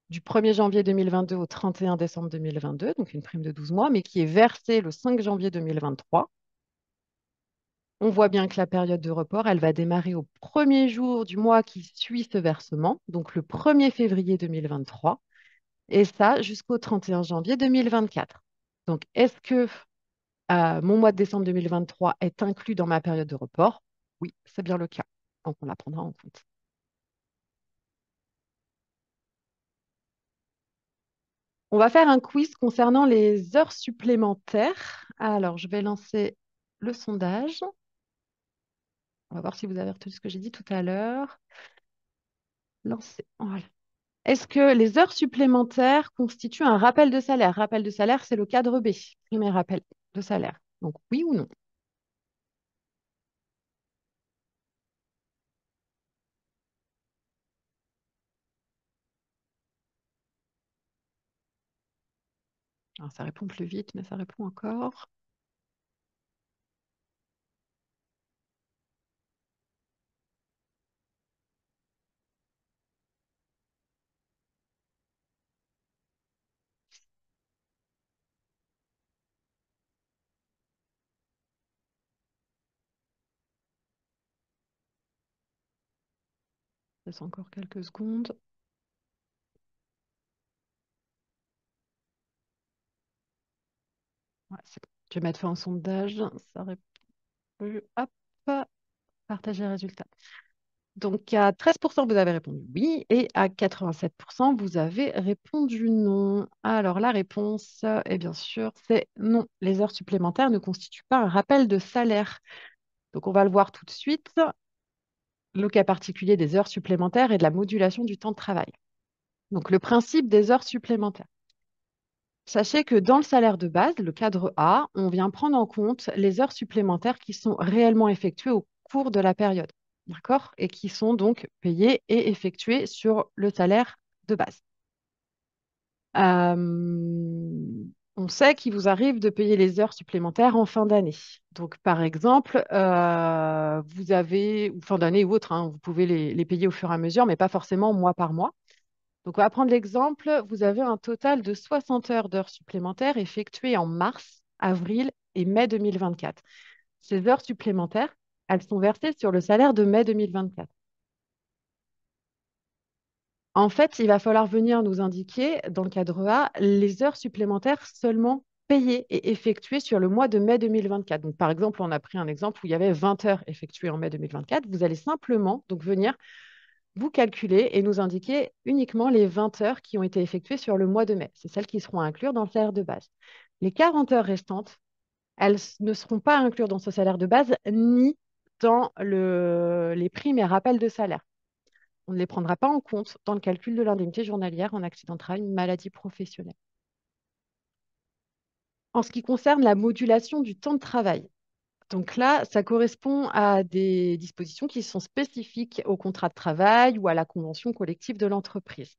du 1er janvier 2022 au 31 décembre 2022, donc une prime de 12 mois, mais qui est versée le 5 janvier 2023. On voit bien que la période de report, elle va démarrer au premier jour du mois qui suit ce versement, donc le 1er février 2023, et ça jusqu'au 31 janvier 2024. Donc, est-ce que mon mois de décembre 2023 est inclus dans ma période de report? Oui, c'est bien le cas. Donc, on la prendra en compte. On va faire un quiz concernant les heures supplémentaires. Alors, je vais lancer le sondage. On va voir si vous avez retenu ce que j'ai dit tout à l'heure. Lancer. Voilà. Est-ce que les heures supplémentaires constituent un rappel de salaire? Rappel de salaire, c'est le cadre B, premier rappel de salaire. Donc, oui ou non? Alors, ça répond plus vite, mais ça répond encore. Laisse encore quelques secondes. Ouais, c'est bon. Je vais mettre fin au sondage. Ça répond. Hop, partager les résultats. Donc, à 13%, vous avez répondu oui et à 87%, vous avez répondu non. Alors, la réponse est bien sûr, c'est non. Les heures supplémentaires ne constituent pas un rappel de salaire. Donc, on va le voir tout de suite. Le cas particulier des heures supplémentaires et de la modulation du temps de travail. Donc, le principe des heures supplémentaires. Sachez que dans le salaire de base, le cadre A, on vient prendre en compte les heures supplémentaires qui sont réellement effectuées au cours de la période, d'accord? Et qui sont donc payées et effectuées sur le salaire de base. On sait qu'il vous arrive de payer les heures supplémentaires en fin d'année. Donc, par exemple, vous avez, ou fin d'année ou autre, hein, vous pouvez les payer au fur et à mesure, mais pas forcément mois par mois. Donc, on va prendre l'exemple, vous avez un total de 60 heures d'heures supplémentaires effectuées en mars, avril et mai 2024. Ces heures supplémentaires, elles sont versées sur le salaire de mai 2024. En fait, il va falloir venir nous indiquer, dans le cadre A, les heures supplémentaires seulement payées et effectuées sur le mois de mai 2024. Donc, par exemple, on a pris un exemple où il y avait 20 heures effectuées en mai 2024. Vous allez simplement donc venir vous calculer et nous indiquer uniquement les 20 heures qui ont été effectuées sur le mois de mai. C'est celles qui seront incluses dans le salaire de base. Les 40 heures restantes, elles ne seront pas incluses dans ce salaire de base ni dans les primes et rappels de salaire. On ne les prendra pas en compte dans le calcul de l'indemnité journalière en accident de travail, maladie professionnelle. En ce qui concerne la modulation du temps de travail, donc là, ça correspond à des dispositions qui sont spécifiques au contrat de travail ou à la convention collective de l'entreprise.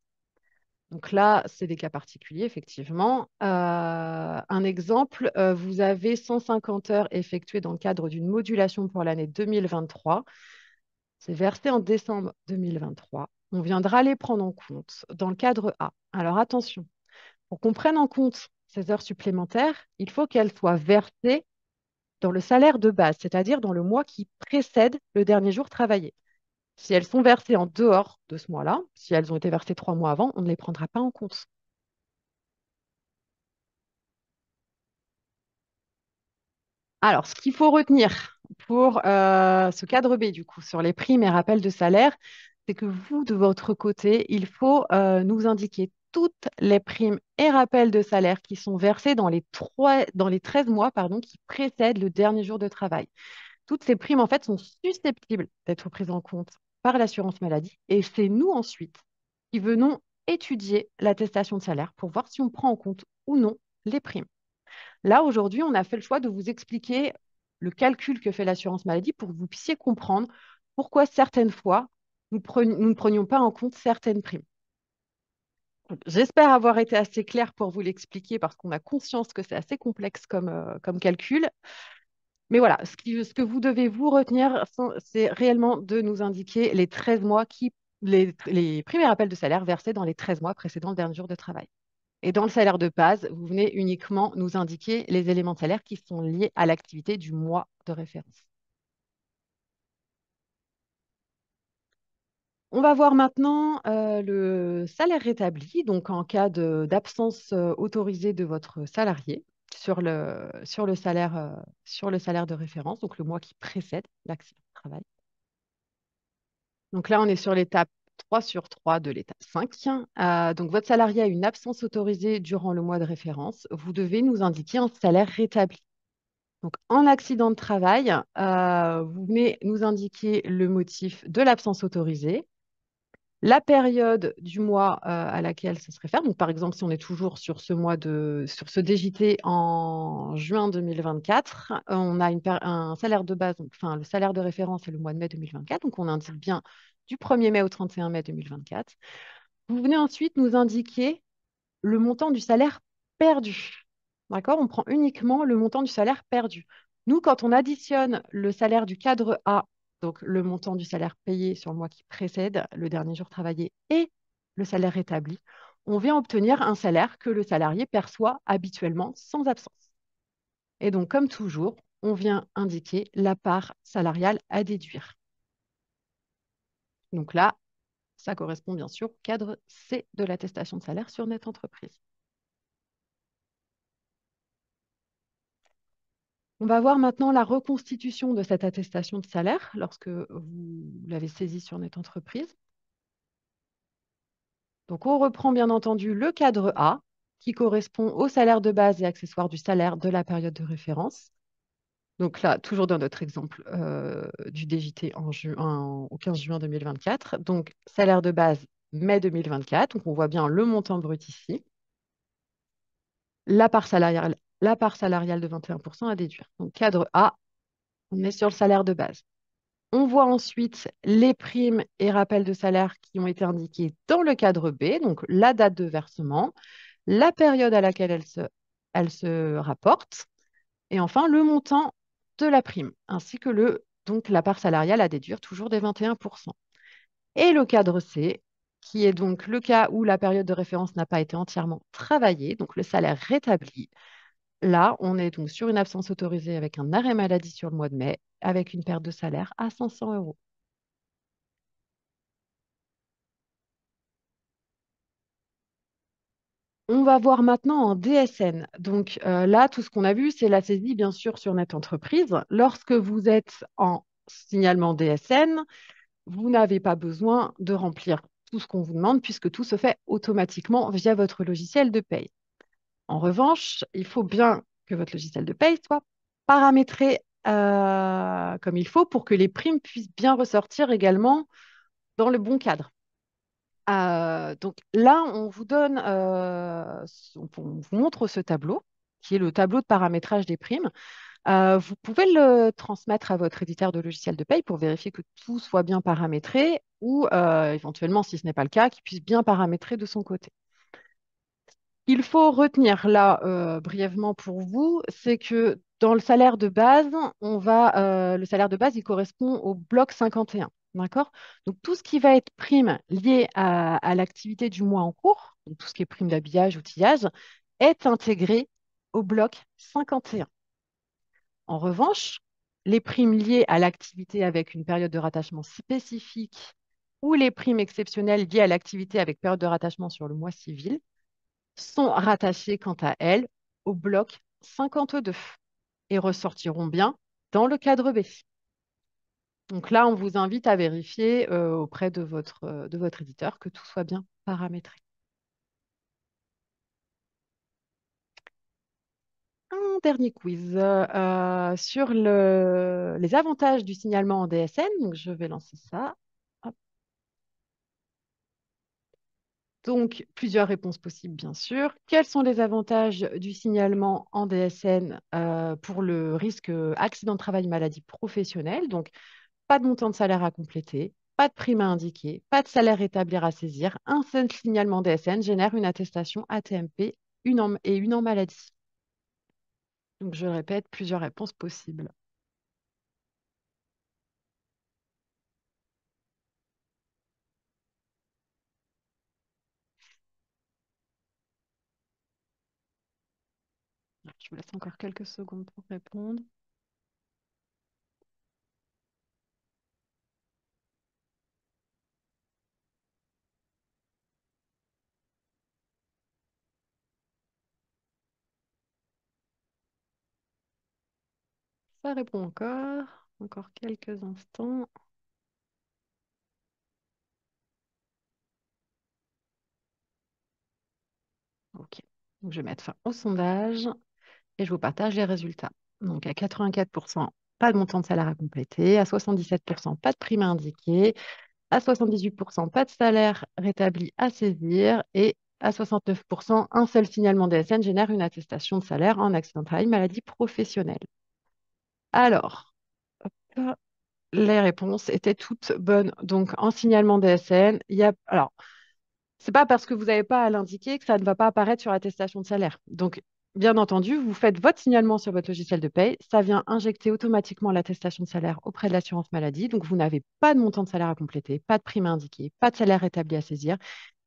Donc là, c'est des cas particuliers, effectivement. Un exemple, vous avez 150 heures effectuées dans le cadre d'une modulation pour l'année 2023. C'est versé en décembre 2023. On viendra les prendre en compte dans le cadre A. Alors attention, pour qu'on prenne en compte ces heures supplémentaires, il faut qu'elles soient versées dans le salaire de base, c'est-à-dire dans le mois qui précède le dernier jour travaillé. Si elles sont versées en dehors de ce mois-là, si elles ont été versées 3 mois avant, on ne les prendra pas en compte. Alors, ce qu'il faut retenir pour ce cadre B, du coup, sur les primes et rappels de salaire, c'est que vous, de votre côté, il faut nous indiquer toutes les primes et rappels de salaire qui sont versés dans les 13 mois pardon, qui précèdent le dernier jour de travail. Toutes ces primes, en fait, sont susceptibles d'être prises en compte par l'assurance maladie et c'est nous ensuite qui venons étudier l'attestation de salaire pour voir si on prend en compte ou non les primes. Là, aujourd'hui, on a fait le choix de vous expliquer le calcul que fait l'assurance maladie pour que vous puissiez comprendre pourquoi certaines fois, nous ne prenions pas en compte certaines primes. J'espère avoir été assez claire pour vous l'expliquer parce qu'on a conscience que c'est assez complexe comme calcul. Mais voilà, ce que vous devez vous retenir, c'est réellement de nous indiquer les 13 mois les premiers rappels de salaire versés dans les 13 mois précédant le dernier jour de travail. Et dans le salaire de base, vous venez uniquement nous indiquer les éléments de salaire qui sont liés à l'activité du mois de référence. On va voir maintenant le salaire rétabli, donc en cas d'absence autorisée de votre salarié sur le salaire de référence, donc le mois qui précède l'accident de travail. Donc là, on est sur l'étape 3 sur 3 de l'étape 5. Donc votre salarié a une absence autorisée durant le mois de référence. Vous devez nous indiquer un salaire rétabli. Donc en accident de travail, vous venez nous indiquer le motif de l'absence autorisée, la période du mois à laquelle ça se réfère. Donc, par exemple, si on est toujours sur sur ce DJT en juin 2024, on a un salaire de base, enfin, le salaire de référence est le mois de mai 2024. Donc, on indique bien du 1er mai au 31 mai 2024. Vous venez ensuite nous indiquer le montant du salaire perdu. D'accord? On prend uniquement le montant du salaire perdu. Nous, quand on additionne le salaire du cadre A, donc le montant du salaire payé sur le mois qui précède le dernier jour travaillé et le salaire rétabli, on vient obtenir un salaire que le salarié perçoit habituellement sans absence. Et donc, comme toujours, on vient indiquer la part salariale à déduire. Donc là, ça correspond bien sûr au cadre C de l'attestation de salaire sur Net Entreprise. On va voir maintenant la reconstitution de cette attestation de salaire lorsque vous l'avez saisie sur Net Entreprise. Donc, on reprend bien entendu le cadre A qui correspond au salaire de base et accessoires du salaire de la période de référence. Donc là, toujours dans notre exemple du DJT au 15 juin 2024. Donc, salaire de base mai 2024. Donc, on voit bien le montant brut ici. La part salariale de 21% à déduire. Donc, cadre A, on est sur le salaire de base. On voit ensuite les primes et rappels de salaire qui ont été indiqués dans le cadre B, donc la date de versement, la période à laquelle elle se rapporte, et enfin le montant de la prime, ainsi que donc la part salariale à déduire, toujours des 21%. Et le cadre C, qui est donc le cas où la période de référence n'a pas été entièrement travaillée, donc le salaire rétabli. Là, on est donc sur une absence autorisée avec un arrêt maladie sur le mois de mai, avec une perte de salaire à 500 euros. On va voir maintenant en DSN. Donc là, tout ce qu'on a vu, c'est la saisie, bien sûr, sur Net Entreprise. Lorsque vous êtes en signalement DSN, vous n'avez pas besoin de remplir tout ce qu'on vous demande puisque tout se fait automatiquement via votre logiciel de paye. En revanche, il faut bien que votre logiciel de paye soit paramétré comme il faut pour que les primes puissent bien ressortir également dans le bon cadre. Donc là, on vous donne, on vous montre ce tableau, qui est le tableau de paramétrage des primes. Vous pouvez le transmettre à votre éditeur de logiciel de paye pour vérifier que tout soit bien paramétré ou éventuellement, si ce n'est pas le cas, qu'il puisse bien paramétrer de son côté. Il faut retenir là, brièvement pour vous, c'est que dans le salaire de base, le salaire de base, il correspond au bloc 51. D'accord? Donc, tout ce qui va être prime lié à l'activité du mois en cours, donc tout ce qui est prime d'habillage, outillage, est intégré au bloc 51. En revanche, les primes liées à l'activité avec une période de rattachement spécifique ou les primes exceptionnelles liées à l'activité avec période de rattachement sur le mois civil sont rattachées quant à elles au bloc 52 et ressortiront bien dans le cadre B. Donc là, on vous invite à vérifier auprès de votre éditeur que tout soit bien paramétré. Un dernier quiz sur les avantages du signalement en DSN. Donc, je vais lancer ça. Hop. Donc, plusieurs réponses possibles, bien sûr. Quels sont les avantages du signalement en DSN pour le risque accident de travail, maladie professionnelle? Donc, pas de montant de salaire à compléter, pas de prime à indiquer, pas de salaire établir à saisir. Un seul signalement DSN génère une attestation ATMP et une en maladie. Donc, je répète, plusieurs réponses possibles. Je vous laisse encore quelques secondes pour répondre. Ça répond encore. Encore quelques instants. OK. Donc, je vais mettre fin au sondage et je vous partage les résultats. Donc, à 84%, pas de montant de salaire à compléter. À 77%, pas de prime à indiquer. À 78%, pas de salaire rétabli à saisir. Et à 69%, un seul signalement DSN génère une attestation de salaire en accident de travail, maladie professionnelle. Alors, hop, les réponses étaient toutes bonnes. Donc, en signalement DSN, il y a... Alors, c'est pas parce que vous n'avez pas à l'indiquer que ça ne va pas apparaître sur l'attestation de salaire. Donc, bien entendu, vous faites votre signalement sur votre logiciel de paye, ça vient injecter automatiquement l'attestation de salaire auprès de l'assurance maladie. Donc, vous n'avez pas de montant de salaire à compléter, pas de prime à indiquer, pas de salaire établi à saisir.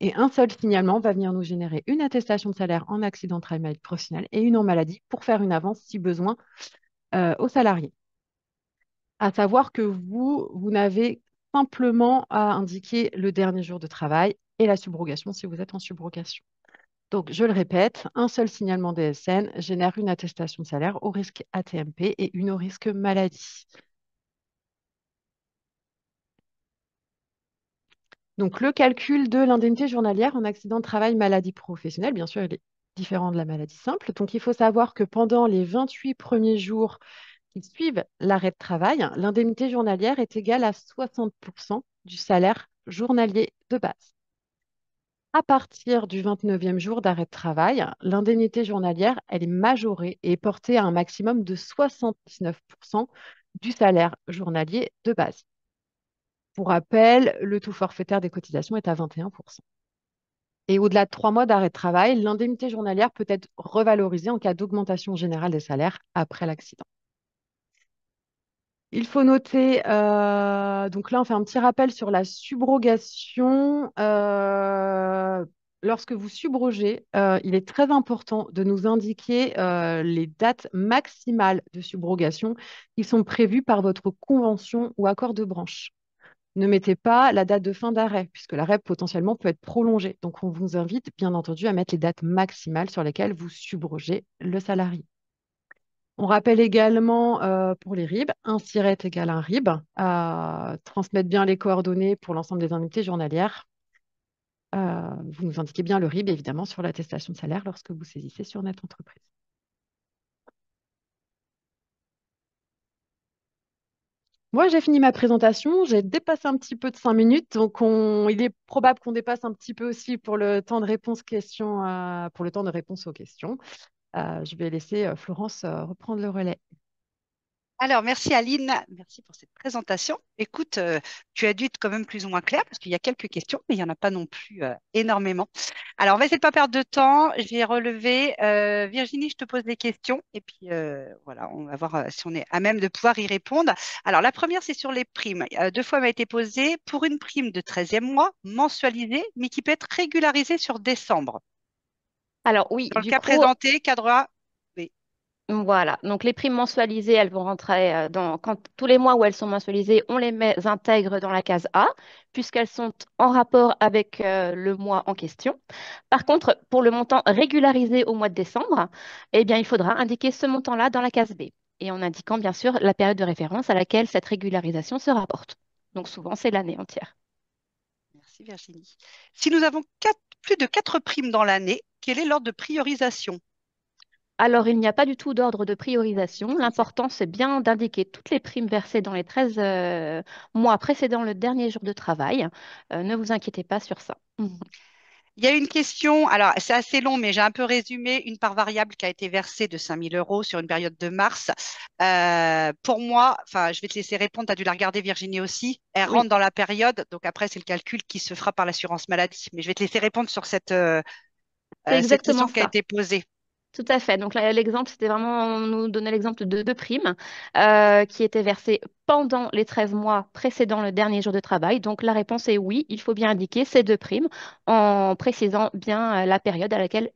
Et un seul signalement va venir nous générer une attestation de salaire en accident de travail maladie professionnelle et une en maladie pour faire une avance si besoin aux salariés. À savoir que vous n'avez simplement à indiquer le dernier jour de travail et la subrogation si vous êtes en subrogation. Donc, je le répète, un seul signalement DSN génère une attestation de salaire au risque ATMP et une au risque maladie. Donc, le calcul de l'indemnité journalière en accident de travail, maladie professionnelle, bien sûr, il est différent de la maladie simple. Donc, il faut savoir que pendant les 28 premiers jours qui suivent l'arrêt de travail, l'indemnité journalière est égale à 60% du salaire journalier de base. À partir du 29e jour d'arrêt de travail, l'indemnité journalière, elle est majorée et est portée à un maximum de 79% du salaire journalier de base. Pour rappel, le taux forfaitaire des cotisations est à 21%. Et au-delà de 3 mois d'arrêt de travail, l'indemnité journalière peut être revalorisée en cas d'augmentation générale des salaires après l'accident. Il faut noter, donc là, on fait un petit rappel sur la subrogation. Lorsque vous subrogez, il est très important de nous indiquer les dates maximales de subrogation qui sont prévues par votre convention ou accord de branche. Ne mettez pas la date de fin d'arrêt, puisque l'arrêt potentiellement peut être prolongé. Donc, on vous invite, bien entendu, à mettre les dates maximales sur lesquelles vous subrogez le salarié. On rappelle également pour les RIB, un SIRET égale un RIB. Transmettre bien les coordonnées pour l'ensemble des indemnités journalières. Vous nous indiquez bien le RIB, évidemment, sur l'attestation de salaire lorsque vous saisissez sur notre entreprise. Moi, j'ai fini ma présentation. J'ai dépassé un petit peu de 5 minutes. Donc, il est probable qu'on dépasse un petit peu aussi pour le temps de réponse questions, pour le temps de réponse aux questions. Je vais laisser Florence reprendre le relais. Alors, merci Aline, merci pour cette présentation. Écoute, tu as dû être quand même plus ou moins clair parce qu'il y a quelques questions, mais il n'y en a pas non plus énormément. Alors, on va essayer de ne pas perdre de temps. Je vais relever. Virginie, je te pose des questions et puis voilà, on va voir si on est à même de pouvoir y répondre. Alors, la première, c'est sur les primes. Deux fois m'a été posée pour une prime de 13e mois mensualisée, mais qui peut être régularisée sur décembre. Alors oui, Dans le du cas coup, présenté, cadre A, B. voilà. Donc les primes mensualisées, elles vont rentrer tous les mois où elles sont mensualisées, on intègre dans la case A, puisqu'elles sont en rapport avec le mois en question. Par contre, pour le montant régularisé au mois de décembre, eh bien, il faudra indiquer ce montant-là dans la case B, et en indiquant bien sûr la période de référence à laquelle cette régularisation se rapporte. Donc souvent, c'est l'année entière. Merci Virginie. Si nous avons plus de 4 primes dans l'année, quel est l'ordre de priorisation? Alors, il n'y a pas du tout d'ordre de priorisation. Priorisation. L'important, c'est bien d'indiquer toutes les primes versées dans les 13 mois précédant le dernier jour de travail. Ne vous inquiétez pas sur ça. Mhm. Il y a une question, alors c'est assez long, mais j'ai un peu résumé, une part variable qui a été versée de 5 000 euros sur une période de mars. Pour moi, enfin, je vais te laisser répondre, tu as dû la regarder Virginie aussi, elle Oui, rentre dans la période, donc après c'est le calcul qui se fera par l'assurance maladie. Mais je vais te laisser répondre sur c'est cette exactement question qui a ça. été posée. Tout à fait. Donc là, l'exemple, c'était vraiment, on nous donnait l'exemple de deux primes qui étaient versées pendant les 13 mois précédant le dernier jour de travail. Donc la réponse est oui, il faut bien indiquer ces deux primes en précisant bien la période à laquelle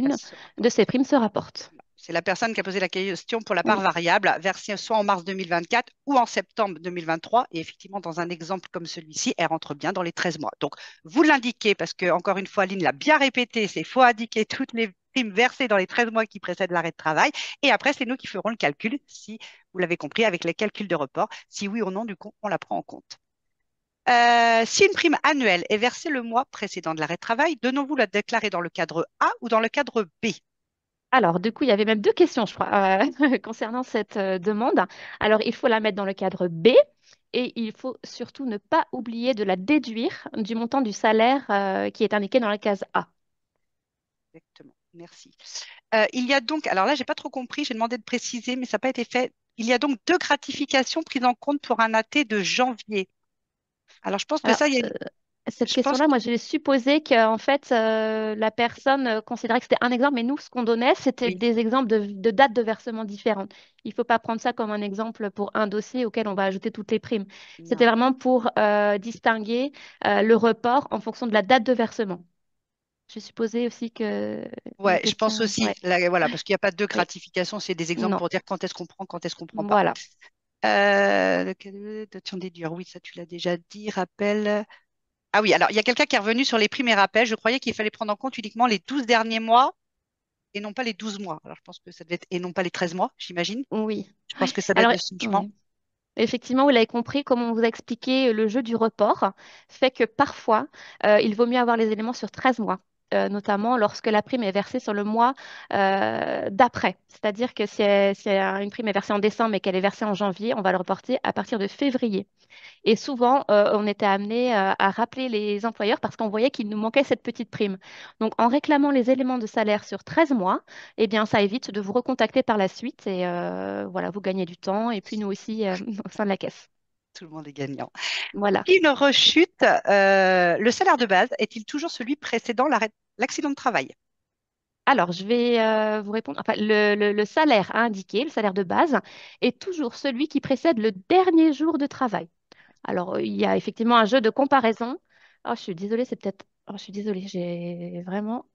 Ça chacune se de ces rapporte. primes se rapporte. C'est la personne qui a posé la question pour la part Oui, variable, versée soit en mars 2024 ou en septembre 2023. Et effectivement, dans un exemple comme celui-ci, elle rentre bien dans les 13 mois. Donc, vous l'indiquez parce que, encore une fois, Aline l'a bien répété, c'est faut indiquer toutes les primes versées dans les 13 mois qui précèdent l'arrêt de travail. Et après, c'est nous qui ferons le calcul, si vous l'avez compris, avec les calculs de report. Si oui ou non, du coup, on la prend en compte. Si une prime annuelle est versée le mois précédent de l'arrêt de travail, devons-vous la déclarer dans le cadre A ou dans le cadre B? alors, du coup, il y avait même deux questions, je crois, concernant cette demande. Alors, il faut la mettre dans le cadre B et il faut surtout ne pas oublier de la déduire du montant du salaire qui est indiqué dans la case A. Exactement, merci. Il y a donc, alors là, j'ai pas trop compris, j'ai demandé de préciser, mais ça n'a pas été fait. Il y a donc deux gratifications prises en compte pour un AT de janvier. Alors, je pense que Alors, ça, cette je pense question-là, moi, j'ai supposé qu'en fait, la personne considérait que c'était un exemple, mais nous, ce qu'on donnait, c'était oui, des exemples de dates de versement différentes. Il ne faut pas prendre ça comme un exemple pour un dossier auquel on va ajouter toutes les primes. C'était non. vraiment pour distinguer le report en fonction de la date de versement. J'ai supposé aussi que la Ouais, je pense question. aussi, Ouais, là, voilà, parce qu'il n'y a pas de oui, gratification, c'est des exemples non, pour dire quand est-ce qu'on prend, quand est-ce qu'on prend pas. voilà. Doit-on déduire? Oui, ça, tu l'as déjà dit. Rappel. Ah oui, alors, il y a quelqu'un qui est revenu sur les primes et rappels. Je croyais qu'il fallait prendre en compte uniquement les 12 derniers mois et non pas les 12 mois. Alors, je pense que ça devait être, et non pas les 13 mois, j'imagine. Oui. Je pense que ça doit être Alors, le changement. oui. Effectivement, vous l'avez compris, comme on vous a expliqué, le jeu du report fait que parfois, il vaut mieux avoir les éléments sur 13 mois, notamment lorsque la prime est versée sur le mois d'après. C'est-à-dire que si une prime est versée en décembre et qu'elle est versée en janvier, on va le reporter à partir de février. Et souvent, on était amené à rappeler les employeurs parce qu'on voyait qu'il nous manquait cette petite prime. Donc, en réclamant les éléments de salaire sur 13 mois, eh bien, ça évite de vous recontacter par la suite et voilà, vous gagnez du temps et puis nous aussi au sein de la caisse. Tout le monde est gagnant. Voilà. Une rechute, le salaire de base est-il toujours celui précédent l'accident de travail? Alors, je vais vous répondre. Enfin, le salaire à indiquer, le salaire de base, est toujours celui qui précède le dernier jour de travail. Alors, il y a effectivement un jeu de comparaison. Oh, je suis désolée, c'est peut-être. Oh, je suis désolée, j'ai vraiment.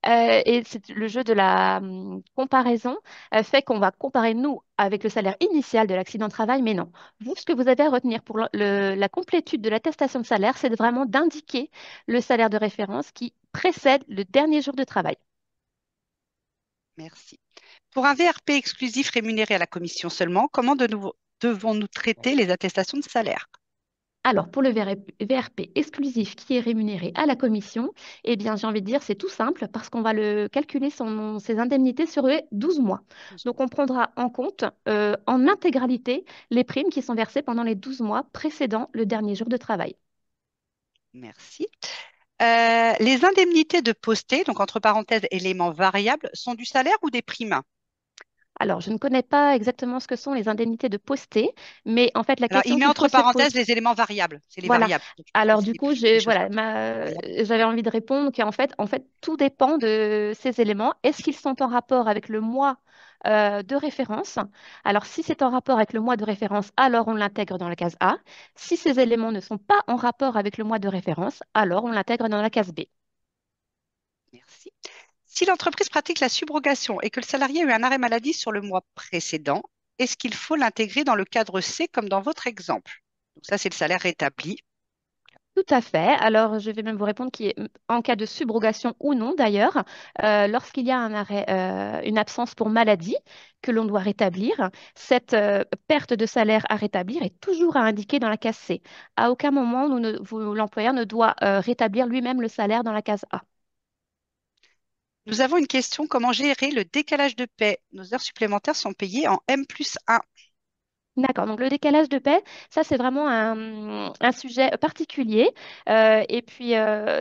Et c'est le jeu de la comparaison fait qu'on va comparer nous avec le salaire initial de l'accident de travail, mais non. Vous, ce que vous avez à retenir pour la complétude de l'attestation de salaire, c'est vraiment d'indiquer le salaire de référence qui précède le dernier jour de travail. Merci. Pour un VRP exclusif rémunéré à la commission seulement, comment devons-nous traiter les attestations de salaire? Alors, pour le VRP exclusif qui est rémunéré à la commission, eh bien, j'ai envie de dire, c'est tout simple parce qu'on va le calculer ses indemnités sur les 12 mois. 12 Donc, mois. on prendra en compte en intégralité les primes qui sont versées pendant les 12 mois précédant le dernier jour de travail. Merci. Les indemnités de posté, donc entre parenthèses éléments variables, sont du salaire ou des primes? Alors, je ne connais pas exactement ce que sont les indemnités de posté, mais en fait, la Alors, il question met qu'il entre faut se poser. parenthèses les éléments variables. C'est les Voilà. variables. Donc, je pense que Alors c'est du des coup, primes, des choses voilà, comme ça. Variables. j'avais envie de répondre tout dépend de ces éléments. Est-ce qu'ils sont en rapport avec le mois de référence? Alors si c'est en rapport avec le mois de référence, alors on l'intègre dans la case A. Si ces éléments ne sont pas en rapport avec le mois de référence, alors on l'intègre dans la case B. Merci. Si l'entreprise pratique la subrogation et que le salarié a eu un arrêt maladie sur le mois précédent, est-ce qu'il faut l'intégrer dans le cadre C comme dans votre exemple? Donc ça, c'est le salaire rétabli. Tout à fait. Alors, je vais même vous répondre en cas de subrogation ou non, d'ailleurs, lorsqu'il y a un arrêt, une absence pour maladie que l'on doit rétablir, cette perte de salaire à rétablir est toujours à indiquer dans la case C. À aucun moment, l'employeur ne doit rétablir lui-même le salaire dans la case A. Nous avons une question, comment gérer le décalage de paie? Nos heures supplémentaires sont payées en M plus 1. D'accord, donc le décalage de paie, ça c'est vraiment un sujet particulier et puis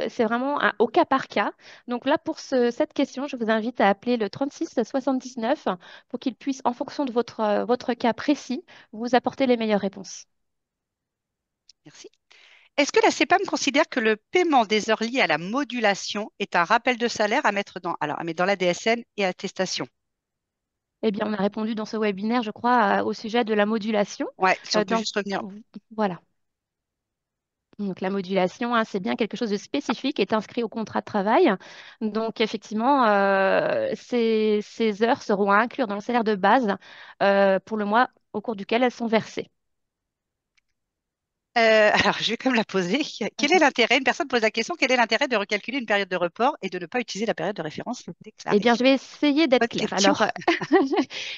c'est vraiment au cas par cas. Donc là pour cette question, je vous invite à appeler le 36 79 pour qu'il puisse, en fonction de votre cas précis, vous apporter les meilleures réponses. Merci. Est-ce que la CPAM considère que le paiement des heures liées à la modulation est un rappel de salaire à mettre dans la DSN et attestation? Eh bien, on a répondu dans ce webinaire, je crois, au sujet de la modulation. Ouais, si on peut Donc juste revenir. voilà. Donc la modulation, hein, c'est bien quelque chose de spécifique, est inscrit au contrat de travail. Donc effectivement, ces heures seront à inclure dans le salaire de base pour le mois au cours duquel elles sont versées. Alors, je vais quand même la poser. Quel est l'intérêt? Une personne pose la question, quel est l'intérêt de recalculer une période de report et de ne pas utiliser la période de référence Eh déclarée? bien, je vais essayer d'être Bonne claire. question. Alors,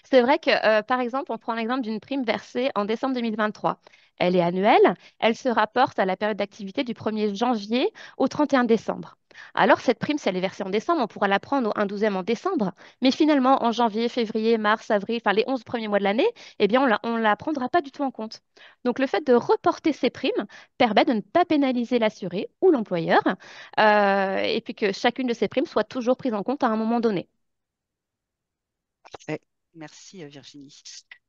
c'est vrai que, par exemple, on prend l'exemple d'une prime versée en décembre 2023. Elle est annuelle, elle se rapporte à la période d'activité du 1er janvier au 31 décembre. Alors, cette prime, si elle est versée en décembre, on pourra la prendre au 1/12e en décembre. Mais finalement, en janvier, février, mars, avril, enfin les 11 premiers mois de l'année, eh bien, on la prendra pas du tout en compte. Donc, le fait de reporter ces primes permet de ne pas pénaliser l'assuré ou l'employeur et puis que chacune de ces primes soit toujours prise en compte à un moment donné. Parfait. Merci, Virginie.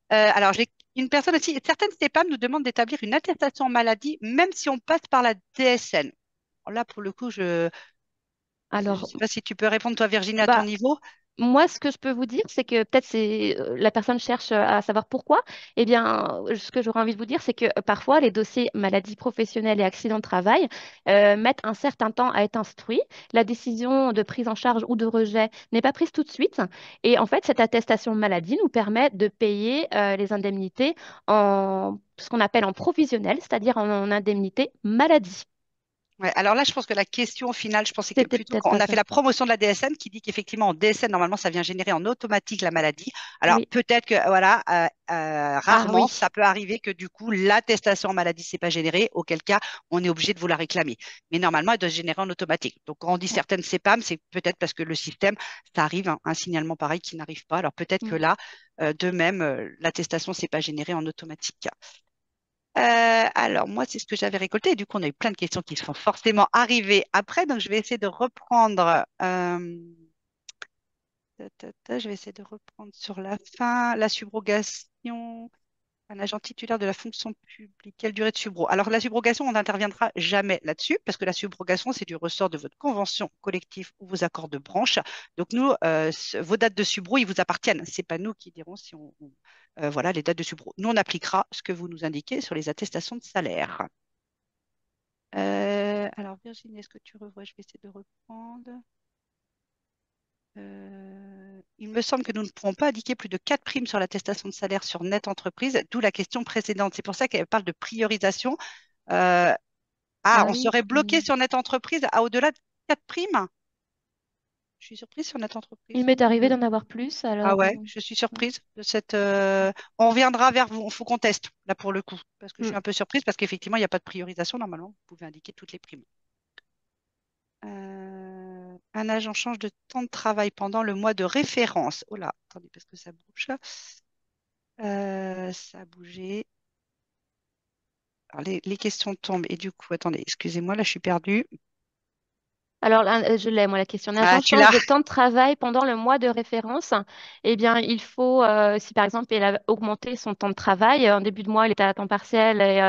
Alors, une personne aussi, certaines CPAM nous demandent d'établir une attestation maladie, même si on passe par la DSN. Alors là, pour le coup, je ne Alors, sais pas si tu peux répondre, toi, Virginie, à ton bah, niveau. moi, ce que je peux vous dire, c'est que peut-être c'est la personne cherche à savoir pourquoi. Eh bien, ce que j'aurais envie de vous dire, c'est que parfois, les dossiers maladies professionnelles et accidents de travail mettent un certain temps à être instruits. La décision de prise en charge ou de rejet n'est pas prise tout de suite. Et en fait, cette attestation maladie nous permet de payer les indemnités en ce qu'on appelle en provisionnel, c'est-à-dire en indemnité maladie. Ouais, alors là, je pense que la question finale, je pensais que C'était plutôt peut-être quand on pas a fait ça. la promotion de la DSN qui dit qu'effectivement en DSN, normalement, ça vient générer en automatique la maladie. Alors Oui. peut-être que voilà, Ah rarement, oui. ça peut arriver que du coup, l'attestation en maladie, c'est pas généré, auquel cas, on est obligé de vous la réclamer. Mais normalement, elle doit se générer en automatique. Donc quand on dit certaines CPAM, c'est peut-être parce que le système, ça arrive, un signalement pareil qui n'arrive pas. Alors peut-être que Mm. là, de même, l'attestation, c'est pas généré en automatique. Alors, moi, c'est ce que j'avais récolté. Et du coup, on a eu plein de questions qui sont forcément arrivées après. Donc, je vais essayer de reprendre. Je vais essayer de reprendre sur la fin. La subrogation. Un agent titulaire de la fonction publique. Quelle durée de subro? Alors, la subrogation, on n'interviendra jamais là-dessus parce que la subrogation, c'est du ressort de votre convention collective ou vos accords de branche. Donc, nous, vos dates de subro, ils vous appartiennent. C'est pas nous qui dirons si voilà, les dates de subro. Nous, on appliquera ce que vous nous indiquez sur les attestations de salaire. Alors, Virginie, est-ce que tu revois? Je vais essayer de reprendre. Il me semble que nous ne pourrons pas indiquer plus de 4 primes sur l'attestation de salaire sur Net Entreprise, d'où la question précédente. C'est pour ça qu'elle parle de priorisation. Euh, Ah on oui. serait bloqué sur Net Entreprise à au-delà de 4 primes? Je suis surprise sur Net Il Entreprise. m'est arrivé d'en avoir plus, Ah alors. ouais, je suis surprise de cette. On reviendra vers vous. Il faut qu'on teste, là, pour le coup. Parce que je suis Mm. un peu surprise, parce qu'effectivement, il n'y a pas de priorisation. Normalement, vous pouvez indiquer toutes les primes. Un agent change de temps de travail pendant le mois de référence. Oh là, attendez, parce que ça bouge. Ça a bougé. Alors, les questions tombent. Et du coup, attendez, excusez-moi, là, je suis perdue. Alors là, je l'ai, moi, la question. Un Ah, agent tu change l'as. de temps de travail pendant le mois de référence. Eh bien, il faut, si par exemple, il a augmenté son temps de travail, en début de mois, il était à temps partiel et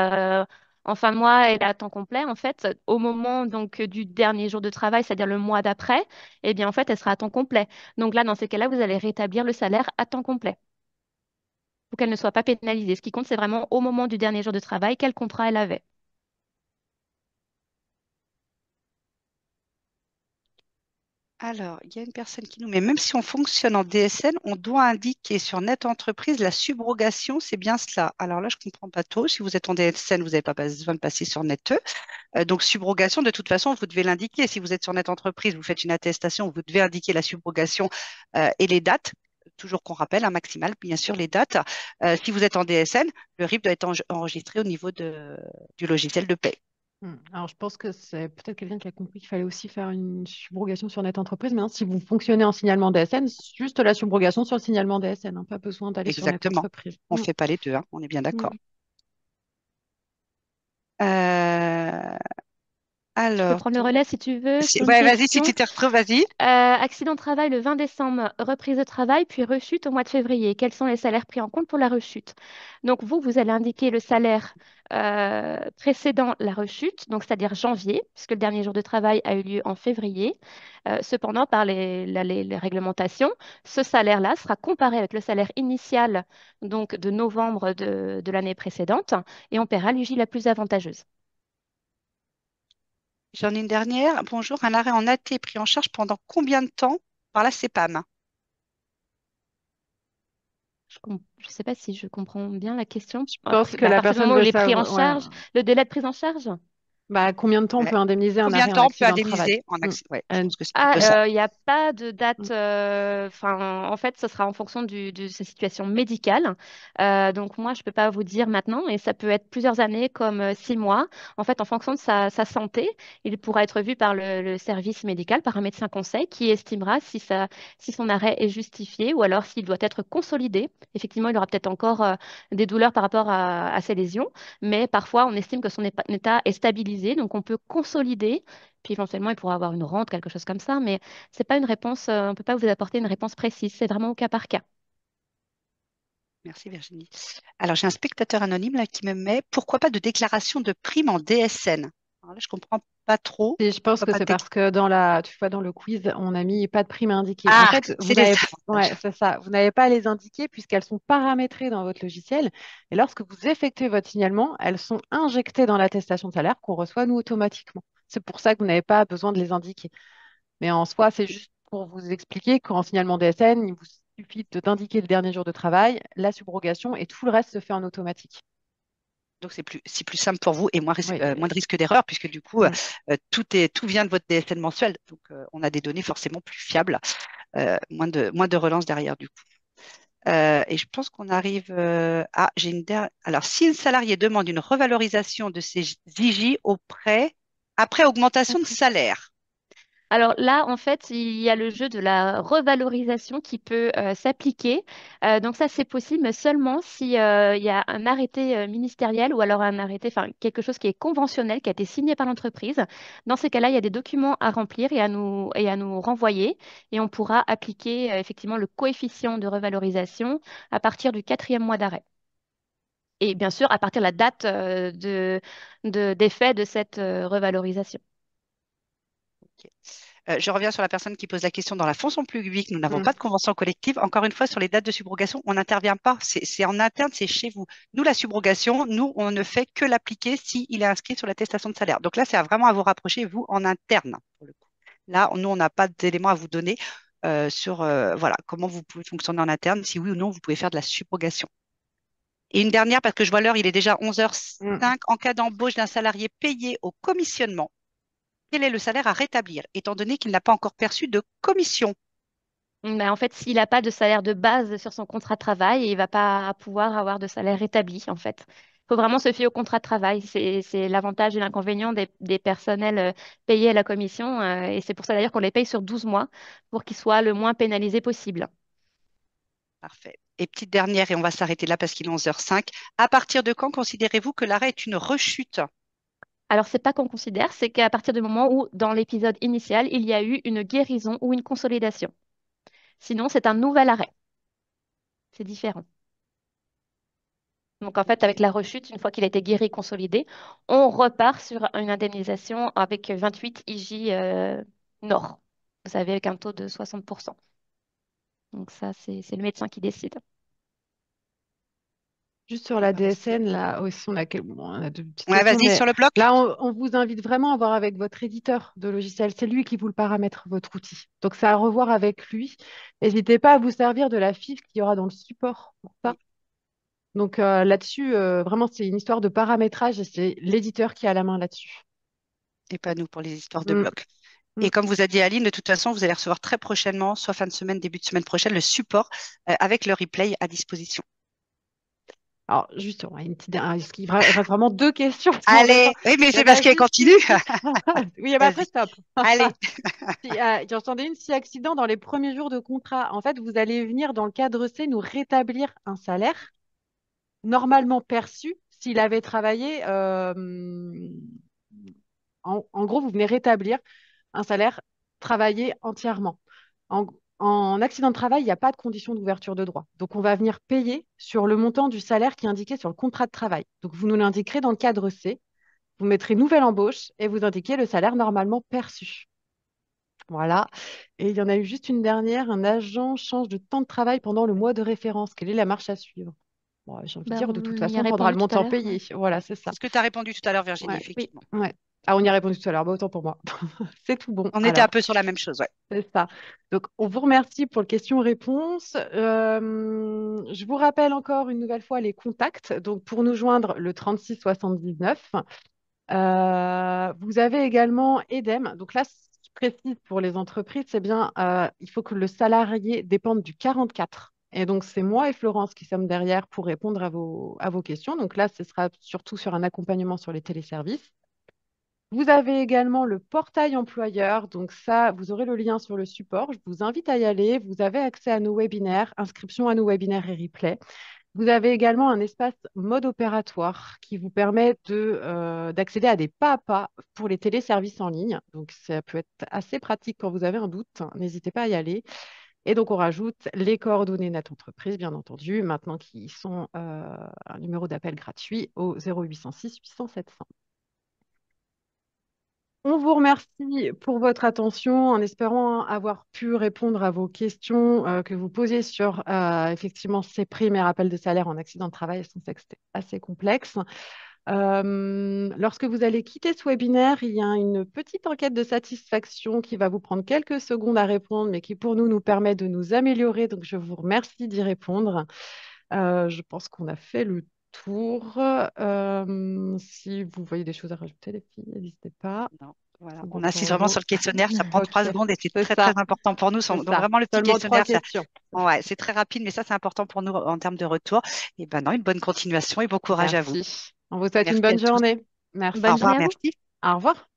en fin de mois, il est à temps complet. En fait, au moment donc du dernier jour de travail, c'est-à-dire le mois d'après, eh bien, en fait, elle sera à temps complet. Donc là, dans ces cas-là, vous allez rétablir le salaire à temps complet pour qu'elle ne soit pas pénalisée. Ce qui compte, c'est vraiment au moment du dernier jour de travail, quel contrat elle avait. Alors, il y a une personne qui nous met, même si on fonctionne en DSN, on doit indiquer sur Net Entreprise la subrogation, c'est bien cela. Alors là, je ne comprends pas trop. Si vous êtes en DSN, vous n'avez pas besoin de passer sur Net. Donc, subrogation, de toute façon, vous devez l'indiquer. Si vous êtes sur Net Entreprise, vous faites une attestation, vous devez indiquer la subrogation et les dates. Toujours qu'on rappelle, un maximal, bien sûr, les dates. Si vous êtes en DSN, le RIB doit être enregistré au niveau du logiciel de paie. Alors, je pense que c'est peut-être quelqu'un qui a compris qu'il fallait aussi faire une subrogation sur Net Entreprise. Mais si vous fonctionnez en signalement DSN, c'est juste la subrogation sur le signalement DSN, hein, pas besoin d'aller sur Net Exactement. Entreprise. On ne fait pas les deux, hein, on est bien d'accord. Mm. Euh, Je peux alors, prendre le relais si tu veux sur une ouais, vas-y, si question. tu t'y retrouves, vas-y. Accident de travail le 20 décembre, reprise de travail, puis rechute au mois de février. Quels sont les salaires pris en compte pour la rechute? Donc, vous allez indiquer le salaire précédent la rechute, donc c'est-à-dire janvier, puisque le dernier jour de travail a eu lieu en février. Cependant, par les réglementations, ce salaire-là sera comparé avec le salaire initial donc de novembre de l'année précédente et on paiera l'UJ la plus avantageuse. J'en ai une dernière. Bonjour, un arrêt en AT est pris en charge pendant combien de temps par la CPAM? Je ne sais pas si je comprends bien la question. Je pense que À la partir du personne moment où veut il est pris en savoir, ouais. charge, le délai de prise en charge? Bah, combien de temps on Ouais. peut indemniser un Combien de arrêt en temps on peut accident de travail? indemniser en Mm. accident? Ouais, je Euh, pense que c'est plutôt ça. Il n'y a pas de mm. date. Enfin, en fait, ce sera en fonction de sa situation médicale. Donc, moi, je ne peux pas vous dire maintenant, et ça peut être plusieurs années, comme 6 mois. En fait, en fonction de sa santé, il pourra être vu par le service médical, par un médecin conseil, qui estimera si son arrêt est justifié ou alors s'il doit être consolidé. Effectivement, il aura peut-être encore des douleurs par rapport à ses lésions, mais parfois, on estime que son état est stabilisé, donc on peut consolider puis éventuellement, il pourra avoir une rente, quelque chose comme ça, mais c'est pas une réponse, on ne peut pas vous apporter une réponse précise, c'est vraiment au cas par cas. Merci Virginie. Alors, j'ai un spectateur anonyme là, qui me met pourquoi pas de déclaration de prime en DSN? Alors là, je comprends pas trop. Et je pense Pourquoi que pas de c'est parce que tu vois, dans le quiz, on a mis pas de prime à indiquer. En Ah, fait, c'est les avantages. ouais, c'est ça. Vous n'avez pas à les indiquer puisqu'elles sont paramétrées dans votre logiciel. Et lorsque vous effectuez votre signalement, elles sont injectées dans l'attestation de salaire qu'on reçoit nous automatiquement. C'est pour ça que vous n'avez pas besoin de les indiquer. Mais en soi, c'est juste pour vous expliquer qu'en signalement DSN, il vous suffit d'indiquer le dernier jour de travail, la subrogation et tout le reste se fait en automatique. Donc, c'est plus simple pour vous et Oui. moins de risque d'erreur puisque du coup, Mm. tout vient de votre DSN mensuel. Donc, on a des données forcément plus fiables, moins de relance derrière du coup. Et je pense qu'on arrive j'ai une dernière. Alors, si un salarié demande une revalorisation de ses IJ après augmentation de salaire. Alors là, en fait, il y a le jeu de la revalorisation qui peut s'appliquer. Donc ça, c'est possible, mais seulement si il y a un arrêté ministériel ou alors un arrêté, enfin quelque chose qui est conventionnel, qui a été signé par l'entreprise. Dans ces cas-là, il y a des documents à remplir et à nous renvoyer, et on pourra appliquer effectivement le coefficient de revalorisation à partir du quatrième mois d'arrêt. Et bien sûr, à partir de la date d'effet de cette revalorisation. Ok. Je reviens sur la personne qui pose la question dans la fonction publique. Nous n'avons Mm. pas de convention collective. Encore une fois, sur les dates de subrogation, on n'intervient pas. C'est en interne, c'est chez vous. Nous, la subrogation, nous, on ne fait que l'appliquer s'il est inscrit sur l'attestation de salaire. Donc là, c'est vraiment à vous rapprocher, vous, en interne, pour le coup. Là, nous, on n'a pas d'éléments à vous donner sur voilà, comment vous pouvez fonctionner en interne, si oui ou non, vous pouvez faire de la subrogation. Et une dernière, parce que je vois l'heure, il est déjà Mm. 11h05. En cas d'embauche d'un salarié payé au commissionnement, quel est le salaire à rétablir, étant donné qu'il n'a pas encore perçu de commission? Ben, en fait, s'il n'a pas de salaire de base sur son contrat de travail, il ne va pas pouvoir avoir de salaire établi, en fait. Il faut vraiment se fier au contrat de travail. C'est l'avantage et l'inconvénient des personnels payés à la commission. Et c'est pour ça d'ailleurs qu'on les paye sur 12 mois pour qu'ils soient le moins pénalisés possible. Parfait. Et petite dernière, et on va s'arrêter là parce qu'il est 11h05. À partir de quand considérez-vous que l'arrêt est une rechute? Alors, c'est pas qu'on considère, c'est qu'à partir du moment où, dans l'épisode initial, il y a eu une guérison ou une consolidation. Sinon, c'est un nouvel arrêt. C'est différent. Donc, en fait, Ok, avec la rechute, une fois qu'il a été guéri, consolidé, on repart sur une indemnisation avec 28 IJ Nord. Vous savez, avec un taux de 60%. Donc, ça, c'est le médecin qui décide. Juste sur on la va rester. DSN, là aussi, on a deux petites Ouais, questions, vas-y, mais sur le bloc. là, on vous invite vraiment à voir avec votre éditeur de logiciel. C'est lui qui vous le paramètre, votre outil. Donc, c'est à revoir avec lui. N'hésitez pas à vous servir de la fiche qu'il y aura dans le support pour ça. Oui, Donc, là-dessus, vraiment, c'est une histoire de paramétrage et c'est l'éditeur qui a la main là-dessus. et pas nous pour les histoires de Mm, bloc. mm. Et comme vous a dit Aline, de toute façon, vous allez recevoir très prochainement, soit fin de semaine, début de semaine prochaine, le support avec le replay à disposition. Alors, justement, il reste vraiment 2 questions avant la fin. Allez, oui, mais Il y c'est en parce a qu'elle juste continue. une qui... Oui, bah après, Vas-y, stop. allez. J'entendais une, si accident dans les premiers jours de contrat. En fait, vous allez venir dans le cadre C nous rétablir un salaire normalement perçu s'il avait travaillé. En gros, vous venez rétablir un salaire travaillé entièrement. En, en accident de travail, il n'y a pas de condition d'ouverture de droit. Donc, on va venir payer sur le montant du salaire qui est indiqué sur le contrat de travail. Donc, vous nous l'indiquerez dans le cadre C. Vous mettrez nouvelle embauche et vous indiquez le salaire normalement perçu. Voilà. Et il y en a eu juste une dernière. Un agent change de temps de travail pendant le mois de référence. Quelle est la marche à suivre? Bon, j'ai envie de Ben, dire, de toute on y façon, a on prendra le répondu tout à montant l'heure. payé. Ouais. Voilà, c'est ça. C'est ce que tu as répondu tout à l'heure, Virginie, Ouais, Oui. effectivement. ouais. Ah, on y a répondu tout à l'heure. Bah, autant pour moi. C'est tout bon. On était un Alors, peu sur la même chose, ouais. c'est ça. Donc, on vous remercie pour le question-réponse. Je vous rappelle encore une nouvelle fois les contacts. Donc, pour nous joindre, le 36 79. Vous avez également EDEM. Donc là, ce qui précise pour les entreprises, c'est bien, il faut que le salarié dépende du 44. Et donc, c'est moi et Florence qui sommes derrière pour répondre à vos questions. Donc là, ce sera surtout sur un accompagnement sur les téléservices. Vous avez également le portail employeur. Donc ça, vous aurez le lien sur le support. Je vous invite à y aller. Vous avez accès à nos webinaires, inscription à nos webinaires et replays. Vous avez également un espace mode opératoire qui vous permet d'accéder à des pas à pas pour les téléservices en ligne. Donc, ça peut être assez pratique quand vous avez un doute. N'hésitez pas à y aller. Et donc, on rajoute les coordonnées Net Entreprise, bien entendu, maintenant qui sont un numéro d'appel gratuit au 0806 800 700. On vous remercie pour votre attention en espérant avoir pu répondre à vos questions que vous posiez sur effectivement ces primes et rappels de salaire en accident de travail. Je sais que c'était assez complexe. Lorsque vous allez quitter ce webinaire, il y a une petite enquête de satisfaction qui va vous prendre quelques secondes à répondre, mais qui pour nous permet de nous améliorer. Donc, je vous remercie d'y répondre. Je pense qu'on a fait le tour. Si vous voyez des choses à rajouter, les filles, n'hésitez pas. Non, voilà. C'est On bon insiste pour vraiment vous. sur le questionnaire, ça prend Ok, 3 secondes et c'est c'est très très ça, important pour nous. c'est Donc ça. vraiment le petit Seulement trois questionnaire, questions. ouais, c'est très rapide, mais ça c'est important pour nous en termes de retour. Et ben non, une bonne continuation et bon courage à vous. Merci. On vous souhaite une Merci à bonne tous. journée. Au Bonne Merci. journée revoir, à vous. merci. Au revoir.